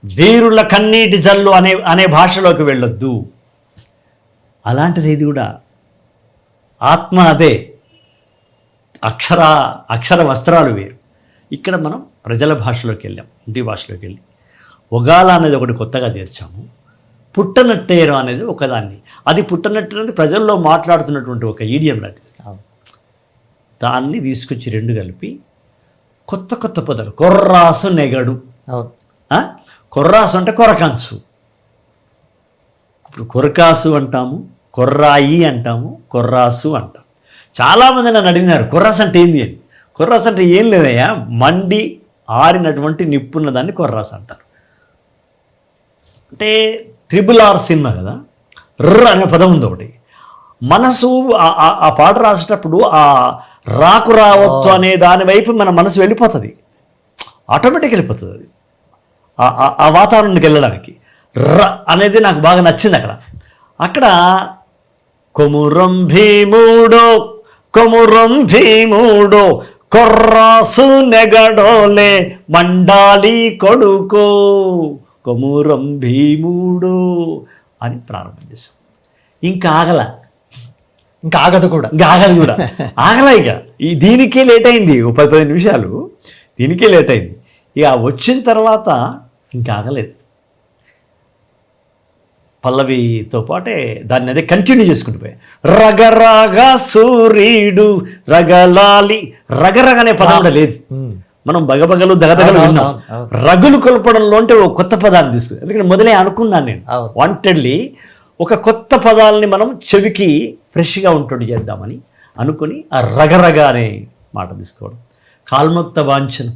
వీరుల కన్నీటి జల్లు అనే భాషలోకి వెళ్ళొద్దు. అలాంటిది ఇది కూడా ఆత్మ అదే, అక్షర వస్త్రాలు వేరు. ఇక్కడ మనం ప్రజల భాషలోకి వెళ్ళాం, ఇంటి భాషలోకి వెళ్ళి ఒగాల అనేది ఒకటి కొత్తగా చేర్చాము. పుట్టనట్టేరు అనేది ఒకదాన్ని, అది పుట్టనట్టు అనేది ప్రజల్లో మాట్లాడుతున్నటువంటి ఒక ఈడియం లాంటిది. దాన్ని తీసుకొచ్చి 2 కలిపి కొత్త పదాలు, కొర్రాసు నెగడు. కొర్రాసు అంటే కొరకాంచు, ఇప్పుడు కొరకాసు అంటాము, కొర్రాయి అంటాము, కొర్రాసు అంటాం. చాలామంది నన్ను అడిగినారు కొర్రాసు అంటే ఏంది అని. కొర్రాసు అంటే ఏం లేదయ్యా, మండి ఆరినటువంటి నిప్పున్న దాన్ని కొర్రాసు అంటారు. అంటే RRR సినిమా కదా, అనే పదం ఉంది ఒకటి. మనసు ఆ పాట రాసేటప్పుడు ఆ రాకు రావద్దు అనే దాని వైపు మన మనసు వెళ్ళిపోతుంది, ఆటోమేటిక్ వెళ్ళిపోతుంది. అది ఆ వాతావరణానికి వెళ్ళడానికి అనేది నాకు బాగా నచ్చింది. అక్కడ కొమురం భీముడో కొర్రాసు నెగడోలే మండాలి కొడుకో కొమురం భీముడో అని ప్రారంభం చేశాం. ఇంకా ఆగదు కూడా ఆగలా. ఇక దీనికే లేట్ అయింది, 10-15 నిమిషాలు దీనికే లేట్ అయింది. ఇక వచ్చిన తర్వాత ఇంకా ఆగలేదు. పల్లవితో పాటే దాన్ని అదే కంటిన్యూ చేసుకుంటూ పోయి రగరగా సూర్యుడు రగలాలి. రగరగ అనే పదం కూడా లేదు. మనం బగబగలు దగదగలు విన్నాం. రగులు కొలపడంలో అంటే ఒక కొత్త పదాన్ని తీసుకుంది. ఎందుకంటే మొదలే అనుకున్నాను నేను వాంటెడ్లీ ఒక కొత్త పదాలని మనం చెవికి ఫ్రెష్గా ఉంటుంది చేద్దామని అనుకుని ఆ రగరగ అనే మాట తీసుకోవడం. కాల్ముక్త వాంఛనం,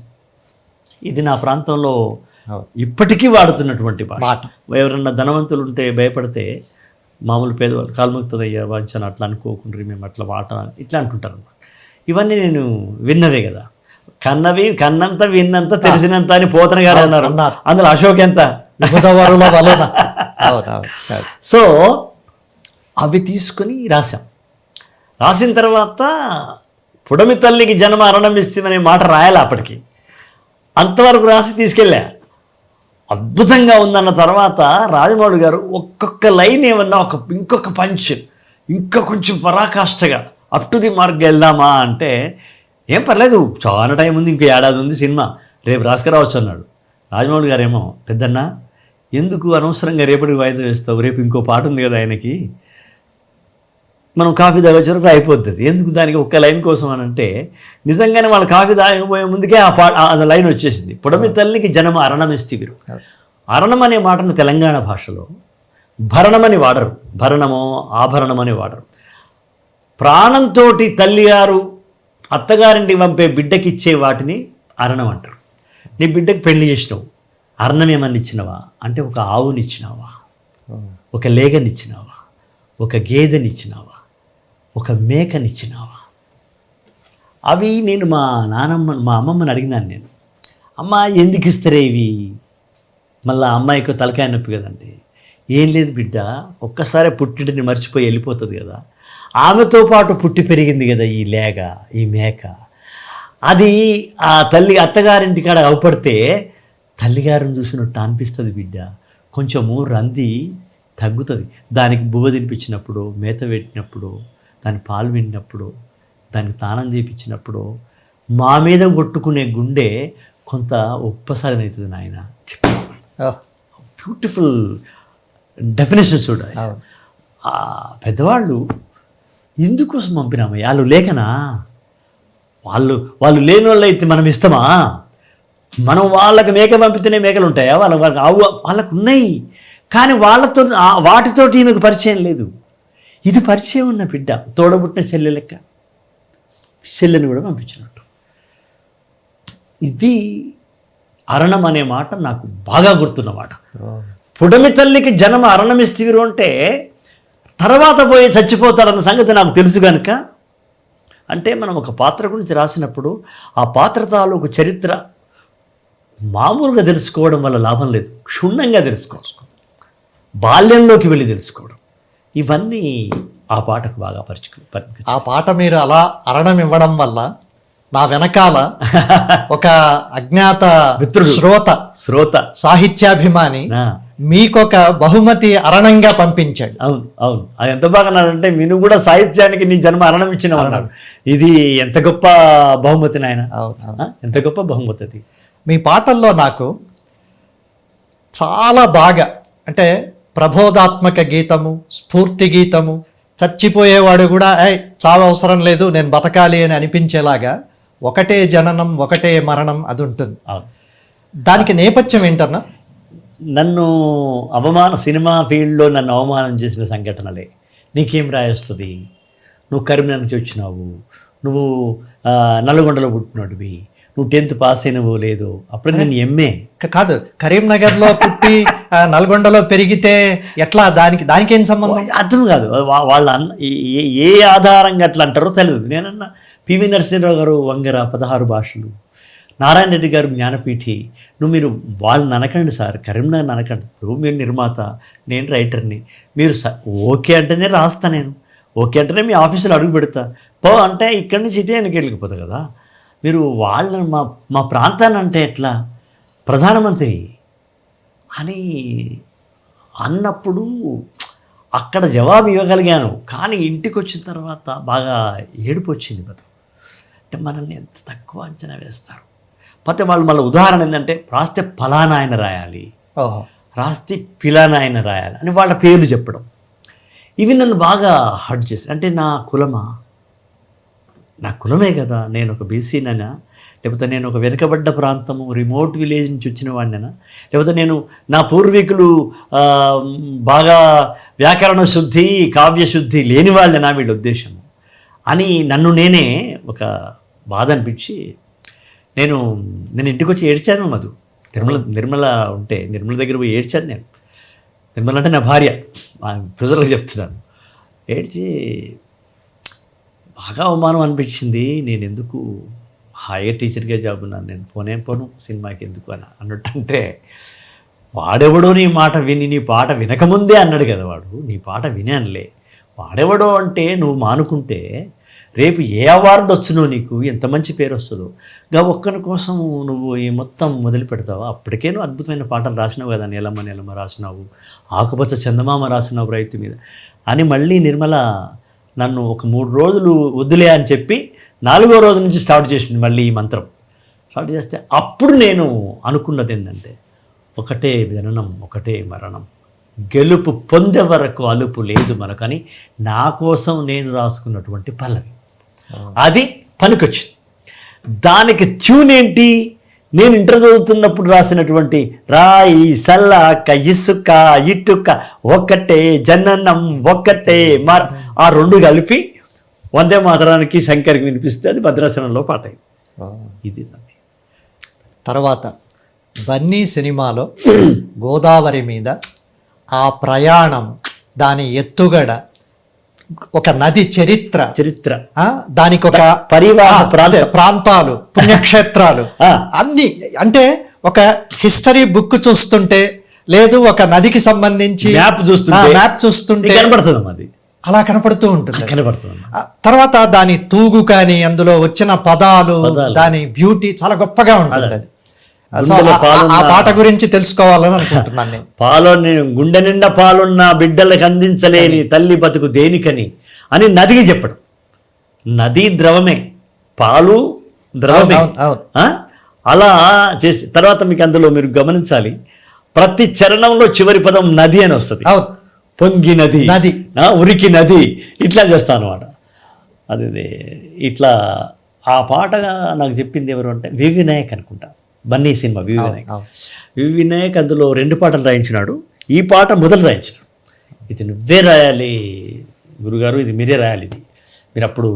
ఇది నా ప్రాంతంలో ఇప్పటికీ వాడుతున్నటువంటి మాట. ఎవరన్నా ధనవంతులు ఉంటే భయపడితే మామూలు పేదవాళ్ళు కాల్ముక్తదయ్యా వాంఛన అట్లా అనుకోకుండా మేము అట్లా వాట ఇట్లా అంటుంటారు అన్నమాట. ఇవన్నీ నేను విన్నవే కదా, కన్నంత విన్నంత తెలిసినంత అని పోతన గారు అన్నారు. అందులో అశోక్ ఎంత. సో అవి తీసుకొని రాసిన తర్వాత పుడమి తల్లికి జన్మ అరణమిస్తామనే మాట రాయాలి. అప్పటికి అంతవరకు రాసి తీసుకెళ్ళా. అద్భుతంగా ఉందన్న తర్వాత రాజమౌళి గారు ఒక్కొక్క లైన్ ఏమన్నా ఇంకొక పంచ్, ఇంకా కొంచెం పరాకాష్ఠగా అప్ టు ది మార్క్ వెళ్దామా అంటే ఏం పర్లేదు, చాలా టైం ఉంది, ఇంకో ఏడాది ఉంది సినిమా, రేపు రాసుకురావచ్చు అన్నాడు. రాజమౌళి గారు ఏమో పెద్దన్న ఎందుకు అనవసరంగా రేపటికి వాయిదా వేస్తావు, రేపు ఇంకో పాట ఉంది కదా ఆయనకి, మనం కాఫీ తాగొచ్చేవరకు అయిపోతుంది, ఎందుకు దానికి ఒక్క లైన్ కోసం అని అంటే నిజంగానే వాళ్ళు కాఫీ తాగకపోయే ముందుకే ఆ లైన్ వచ్చేసింది. పుడమి తల్లికి జనమ అరణమిస్తివిరు. అరణం అనే మాటను తెలంగాణ భాషలో భరణమని వాడరు, భరణమో ఆభరణమని వాడరు. ప్రాణంతో తల్లిగారు అత్తగారింటికి పంపే బిడ్డకిచ్చే వాటిని అరణం అంటారు. నీ బిడ్డకి పెళ్లి చేసినావు, అరణం ఏమన్నా ఇచ్చినావా అంటే ఒక ఆవునిచ్చినావా, ఒక లేగనిచ్చినావా, ఒక గేదెనిచ్చినావా, ఒక మేకనిచ్చినావా. అవి నేను మా అమ్మమ్మని అడిగినాను. నేను అమ్మ ఎందుకు ఇస్తారే ఇవి, మళ్ళీ అమ్మాయికి తలకాయ నొప్పి కదండి. ఏం లేదు బిడ్డ, ఒక్కసారి పుట్టింటిని మర్చిపోయి వెళ్ళిపోతుంది కదా, ఆమెతో పాటు పుట్టి పెరిగింది కదా ఈ లేగ, ఈ మేక, అది ఆ తల్లి అత్తగారింటికాడ అవపడితే తల్లిగారిని చూసినట్టు అనిపిస్తుంది బిడ్డ, కొంచెము రంది తగ్గుతుంది. దానికి బువ్వ తినిపించినప్పుడు, మేత పెట్టినప్పుడు, దాని పాలు విన్నప్పుడు, దానికి తానం చేయించినప్పుడు మా మీద కొట్టుకునే గుండె కొంత ఉపశమనం అవుతుంది నాయన. బ్యూటిఫుల్ డెఫినేషన్ చూడాలి. పెద్దవాళ్ళు ఎందుకోసం పంపినామయ్య, వాళ్ళు లేకనా వాళ్ళు లేని వాళ్ళు అయితే మనం ఇస్తామా? మనం వాళ్ళకి మేక పంపితేనే మేకలు ఉంటాయా? వాళ్ళకు ఉన్నాయి, కానీ వాటితోటి ఈమెకు పరిచయం లేదు. ఇది పరిచయం ఉన్న బిడ్డ, తోడబుట్టిన చెల్లె లెక్క, చెల్లెని కూడా పంపించినట్టు. ఇది అరణం అనే మాట నాకు బాగా గుర్తున్న మాట. పుడమి తల్లికి జన్మ అరణమిస్తీరు అంటే తర్వాత పోయి చచ్చిపోతారన్న సంగతి నాకు తెలుసు కనుక, అంటే మనం ఒక పాత్ర గురించి రాసినప్పుడు ఆ పాత్ర తాలూకు చరిత్ర మామూలుగా తెలుసుకోవడం వల్ల లాభం లేదు, క్షుణ్ణంగా తెలుసుకోవచ్చు, బాల్యంలోకి వెళ్ళి తెలుసుకోవడం. ఇవన్నీ ఆ పాటకు బాగా పరిచయం. ఆ పాట మీరు అలా అరణం ఇవ్వడం వల్ల నా వెనకాల ఒక అజ్ఞాత మిత్రుడు, శ్రోత సాహిత్యాభిమాని మీకొక బహుమతి అరణంగా పంపించాడు. అవును అది ఎంత బాగా అన్నాడంటే, మీరు కూడా సాహిత్యానికి నీ జన్మ అరణం ఇచ్చిన అన్నాడు. ఇది ఎంత గొప్ప బహుమతి నాయన, ఎంత గొప్ప బహుమతి అది. మీ పాటల్లో నాకు చాలా బాగా, అంటే ప్రబోధాత్మక గీతము, స్ఫూర్తి గీతము, చచ్చిపోయేవాడు కూడా చావు అవసరం లేదు, నేను బతకాలి అని అనిపించేలాగా ఒకటే జననం ఒకటే మరణం అది ఉంటుంది. దానికి నేపథ్యం ఏంటన్నా? నన్ను సినిమా ఫీల్డ్లో నన్ను అవమానం చేసిన సంఘటనలే. నీకేం రాయొస్తుంది, నువ్వు కరీంనగర్ నుంచి వచ్చినావు, నువ్వు నల్గొండలో పుట్టినోడివి, నువ్వు 10th పాస్ అయినవో లేదు, అప్పుడు నేను ఎంఏ కాదు, కరీంనగర్లో పుట్టి నల్గొండలో పెరిగితే ఎట్లా, దానికి ఏం సంబంధం అర్థం కాదు. వాళ్ళ ఏ ఆధారంగా అట్లా అంటారో తెలియదు. నేనన్నా పివి నరసింహరావు గారు వంగర 16 భాషలు, నారాయణ రెడ్డి గారు జ్ఞానపీఠి. మీరు వాళ్ళని అనకండి సార్, కరీంనగర్ అనకండి. ఇప్పుడు మీరు నిర్మాత, నేను రైటర్ని, మీరు ఓకే అంటేనే రాస్తా, నేను ఓకే అంటేనే మీ ఆఫీసులో అడుగు పెడతా. అంటే ఇక్కడి నుంచి ఇటే వెనక్కి వెళ్ళిపోతా కదా. మీరు వాళ్ళని మా ప్రాంతాన్ని అంటే ఎట్లా, ప్రధానమంత్రి అని అన్నప్పుడు అక్కడ జవాబు ఇవ్వగలిగాను. కానీ ఇంటికి వచ్చిన తర్వాత బాగా ఏడుపు వచ్చింది. అంటే మనల్ని ఎంత తక్కువ అంచనా వేస్తారు. పోతే వాళ్ళు మళ్ళీ ఉదాహరణ ఏంటంటే, రాస్తే ఫలానా ఆయన రాయాలి, రాస్తే పిలానా ఆయన రాయాలి అని వాళ్ళ పేర్లు చెప్పడం. ఇవి నన్ను బాగా హర్ట్ చేస్తాయి. అంటే నా కులమే కదా, నేను ఒక బీసీనైనా, లేకపోతే నేను ఒక వెనుకబడ్డ ప్రాంతము రిమోట్ విలేజ్ నుంచి వచ్చిన వాడినైనా, లేకపోతే నేను నా పూర్వీకులు బాగా వ్యాకరణ శుద్ధి కావ్యశుద్ధి లేని వాళ్ళైనా వీళ్ళ ఉద్దేశము అని నన్ను నేనే ఒక బాధ అనిపించి నేను ఇంటికి వచ్చి ఏడ్చాను. మధు నిర్మల ఉంటే నిర్మల దగ్గర పోయి ఏడ్చాను నేను. నిర్మల అంటే నా భార్య, ప్రజలకు చెప్తున్నాను. ఏడ్చి బాగా అవమానం అనిపించింది. నేను ఎందుకు హాయిగా టీచర్గా జాబ్ ఉన్నాను, నేను పోను సినిమాకి ఎందుకు అని అన్నట్టుంటే, వాడెవడో నీ మాట విని నీ పాట వినకముందే అన్నాడు కదా వాడు, నీ పాట వినే అనలే. వాడెవడో అంటే నువ్వు మానుకుంటే రేపు ఏ అవార్డు వచ్చునో, నీకు ఎంత మంచి పేరు వస్తుందో. ఒక్కరి కోసం నువ్వు ఈ మొత్తం మొదలు పెడతావు. అప్పటికే నువ్వు అద్భుతమైన పాటలు రాసినావు కదా, నెలమ్మ రాసినావు, ఆకుపచ్చ చందమామ రాసినావు రైతు మీద అని. మళ్ళీ నిర్మల నన్ను ఒక 3 రోజులు వద్దులే అని చెప్పి 4వ రోజు నుంచి స్టార్ట్ చేసింది మళ్ళీ ఈ మంత్రం. స్టార్ట్ చేస్తే అప్పుడు నేను అనుకున్నది ఏంటంటే, ఒకటే జననం ఒకటే మరణం, గెలుపు పొందే వరకు అలుపు లేదు మనకని నా కోసం నేను రాసుకున్నటువంటి పల్లవి అది పనికొచ్చింది. దానికి ట్యూన్ ఏంటి, నేను ఇంటర్ చదువుతున్నప్పుడు రాసినటువంటి రాయి సల్లాక ఇసుక ఇటుక ఒకటే జననం ఒకటే ఆ 2 కలిపి వందే మాతరానికి శంకర్కి వినిపిస్తే అది భద్రాచలంలో పాట అయింది. ఇది తర్వాత బన్నీ సినిమాలో గోదావరి మీద ఆ ప్రయాణం, దాని ఎత్తుగడ, ఒక నది చరిత్ర, దానికి ఒక ప్రాంతాలు, పుణ్యక్షేత్రాలు అన్ని, అంటే ఒక హిస్టరీ బుక్ చూస్తుంటే, లేదు ఒక నదికి సంబంధించి మ్యాప్ చూస్తుంటే కనబడుతుంది, అలా కనపడుతూ ఉంటుంది. తర్వాత దాని తూగు కానీ, అందులో వచ్చిన పదాలు, దాని బ్యూటీ చాలా గొప్పగా ఉంటుంది. ఆ పాట గురించి తెలుసుకోవాలని అనుకుంటున్నాను నేను. గుండె నిండా పాలున్న బిడ్డలకు అందించలేని తల్లి బతుకు దేనికని అని నదికి చెప్పడం. నది ద్రవమే, పాలు ద్రవమే. అలా చేసి తర్వాత మీకు అందులో మీరు గమనించాలి, ప్రతి చరణంలో చివరి పదం నది అని వస్తుంది. పొంగి నది, ఉరికి నది, ఇట్లా చేస్తాను అన్నమాట. అది ఇట్లా ఆ పాట నాకు చెప్పింది ఎవరు అంటే వి వినాయక్ అనుకుంటా, బన్నీ సినిమా వి వినాయక్. వి వినాయక్ అందులో 2 పాటలు రాయించినాడు, ఈ పాట మొదలు రాయించినాడు. ఇది నువ్వే రాయాలి గురుగారు, ఇది మీరే రాయాలి, ఇది మీరు అప్పుడు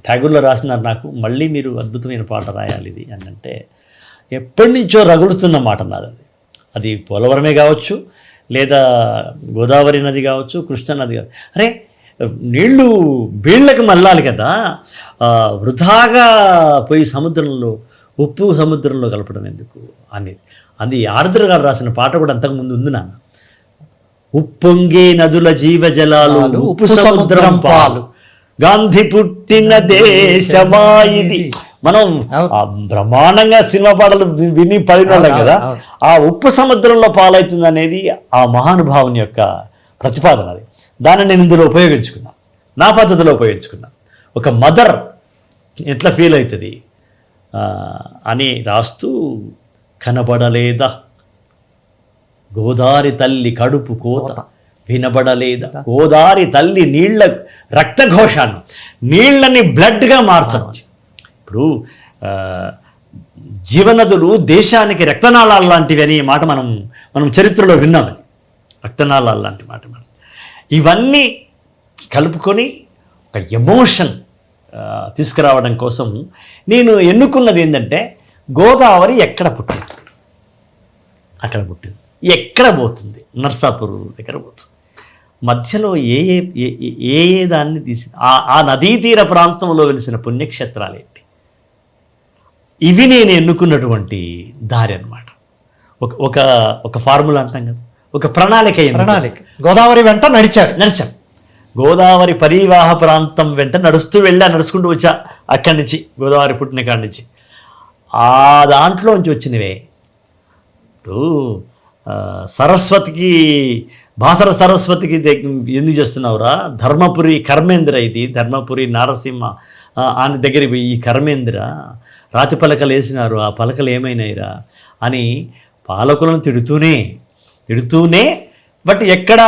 ట్యాగూర్లో రాసినారు నాకు, మళ్ళీ మీరు అద్భుతమైన పాట రాయాలి ఇది అని అంటే, ఎప్పటి నుంచో రగులుతున్న మాట నాది. అది పోలవరమే కావచ్చు, లేదా గోదావరి నది కావచ్చు, కృష్ణా నది కావచ్చు. అరే నీళ్లు బీళ్ళకి మళ్ళాలి కదా, వృధాగా పోయి సముద్రంలో, ఉప్పు సముద్రంలో కలపడం ఎందుకు అనేది. అది ఆరుద్ర గారు రాసిన పాట కూడా అంతకుముందు ఉంది నాన్న. ఉప్పొంగే నదుల జీవజలాలు ఉప్పు సముద్రం పాలు, గాంధీ పుట్టిన దేశమాయిది. మనం బ్రహ్మాండంగా సినిమా పాటలు విని పడినోళ్ళం కదా. ఆ ఉప్పు సముద్రంలో పాలవుతుంది అనేది ఆ మహానుభావుని యొక్క ప్రతిపాదన. అది దాన్ని నేను ఇందులో ఉపయోగించుకున్నా, నా పద్ధతిలో ఉపయోగించుకున్నా. ఒక మదర్ ఎట్లా ఫీల్ అవుతుంది అని రాస్తూ, కనబడలేదా గోదారి తల్లి కడుపు కోత, వినబడలేదా గోదారి తల్లి నీళ్ల రక్తఘోషాన్ని, నీళ్లని బ్లడ్గా మార్చవచ్చు. ఇప్పుడు జీవనదులు దేశానికి రక్తనాళాలు లాంటివి అనే మాట మనం చరిత్రలో విన్నామని, రక్తనాళాలు లాంటి మాట మనం. ఇవన్నీ కలుపుకొని ఒక ఎమోషన్ తీసుకురావడం కోసం నేను ఎన్నుకున్నది ఏంటంటే, గోదావరి ఎక్కడ పుట్టింది, అక్కడ పుట్టింది, ఎక్కడ పోతుంది, నర్సాపూర్ దగ్గర పోతుంది, మధ్యలో ఏ ఏ దాన్ని తీసి ఆ నదీ తీర ప్రాంతంలో వెలిసిన పుణ్యక్షేత్రాలు ఏంటి, ఇవి నేను ఎన్నుకున్నటువంటి దారి అన్నమాట. ఒక ఫార్ములా అంటాం కదా, ఒక ప్రణాళిక. గోదావరి వెంట నడిచాం. గోదావరి పరివాహ ప్రాంతం వెంట నడుచుకుంటూ వచ్చా. అక్కడి నుంచి గోదావరి పుట్టిన కాడి నుంచి ఆ దాంట్లోంచి వచ్చినవే. ఇప్పుడు సరస్వతికి, బాసర సరస్వతికి ఎందుకు చేస్తున్నావురా, ధర్మపురి కర్మేంద్ర, ఇది ధర్మపురి నారసింహ ఆయన దగ్గర పోయి ఈ కర్మేంద్ర రాతి పలకలు వేసినారు, ఆ పలకలు ఏమైనాయిరా అని పాలకులను తిడుతూనే బట్ ఎక్కడ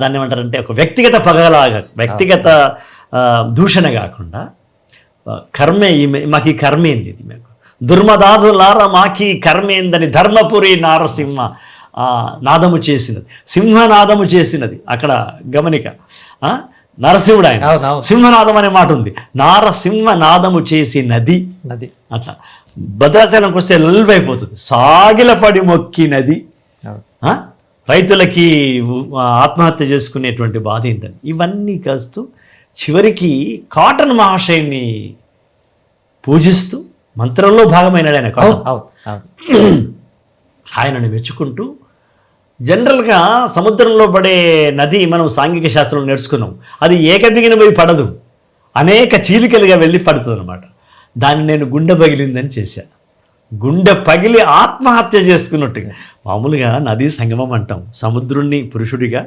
దాన్ని ఏమంటారంటే ఒక వ్యక్తిగత పగలాగా, వ్యక్తిగత దూషణ కాకుండా, కర్మే మాకు ఈ కర్మేంది, ఇది మీకు దుర్మదాదులార మాకి కర్మేందని ధర్మపురి నారసింహ నాదము చేసినది, సింహనాదము చేసినది. అక్కడ గమనిక, నరసింహుడు ఆయన సింహనాదం అనే మాట ఉంది. నారసింహనాదము చేసి నది అట్లా. భద్రాచలంకి వస్తే లల్వైపోతుంది, సాగిలపడి మొక్కి నది. రైతులకి ఆత్మహత్య చేసుకునేటువంటి బాధ ఏంటని ఇవన్నీ కాస్తూ చివరికి కాటన్ మహాశయుని పూజిస్తూ మంత్రంలో భాగమైనాడు ఆయన. ఆయనను మెచ్చుకుంటూ, జనరల్గా సముద్రంలో పడే నది మనం సాంఘిక శాస్త్రంలో నేర్చుకున్నాం, అది ఏకబిగిన పోయి పడదు, అనేక చీలికలుగా వెళ్ళి పడుతుంది అనమాట. దాన్ని నేను గుండె పగిలిందని చేశాను. గుండె పగిలి ఆత్మహత్య చేసుకున్నట్టుగా. మామూలుగా నదీ సంగమం అంటాం, సముద్రుణ్ణి పురుషుడిగా,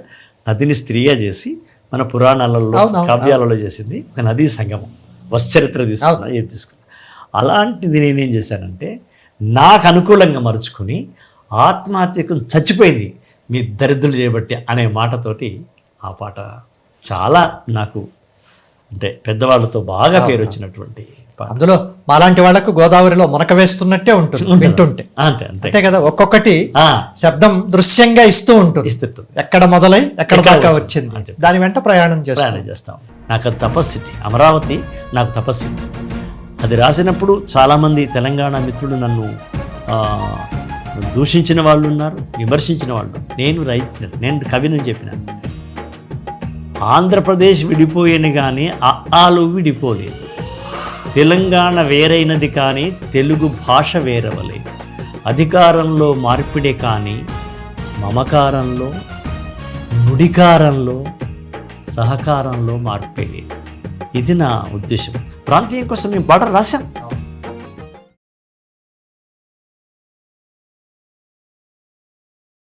నదిని స్త్రీగా చేసి మన పురాణాలలో, కావ్యాలలో చేసింది ఒక నదీ సంగమం. వశ్చరిత్ర తీసుకున్నా, ఏది తీసుకున్నా. అలాంటిది నేనేం చేశానంటే, నాకు అనుకూలంగా మరుచుకుని ఆత్మహత్యకు చచ్చిపోయింది మీ దరిద్రులు చేయబట్టి అనే మాటతోటి ఆ పాట చాలా నాకు అంటే పెద్దవాళ్ళతో బాగా పేరు వచ్చినటువంటి పాట. అందులో మాలాంటి వాళ్ళకు గోదావరిలో మునక వేస్తున్నట్టే ఉంటుంది వింటుంటే. అంతే కదా, ఒక్కొక్కటి శబ్దం దృశ్యంగా ఇస్తూ ఉంటుంది. ఎక్కడ మొదలై ఎక్కడ దాకా వచ్చింది, దాని వెంట ప్రయాణం చేస్తాం. నాకు అది తపస్సిద్ధి, అమరావతి నాకు తపస్సిద్ధి. అది రాసినప్పుడు చాలామంది తెలంగాణ మిత్రులు నన్ను దూషించిన వాళ్ళు ఉన్నారు, విమర్శించిన వాళ్ళు. నేను కవిని చెప్పినాను, ఆంధ్రప్రదేశ్ విడిపోయేని కానీ ఆలు విడిపోలేదు, తెలంగాణ వేరైనది కానీ తెలుగు భాష వేరవలేదు, అధికారంలో మార్పిడే కానీ మమకారంలో, నుడికారంలో, సహకారంలో మార్పే లేదు. ఇది నా ఉద్దేశం. ప్రాంతీయం కోసం మేము పాట రాశాం.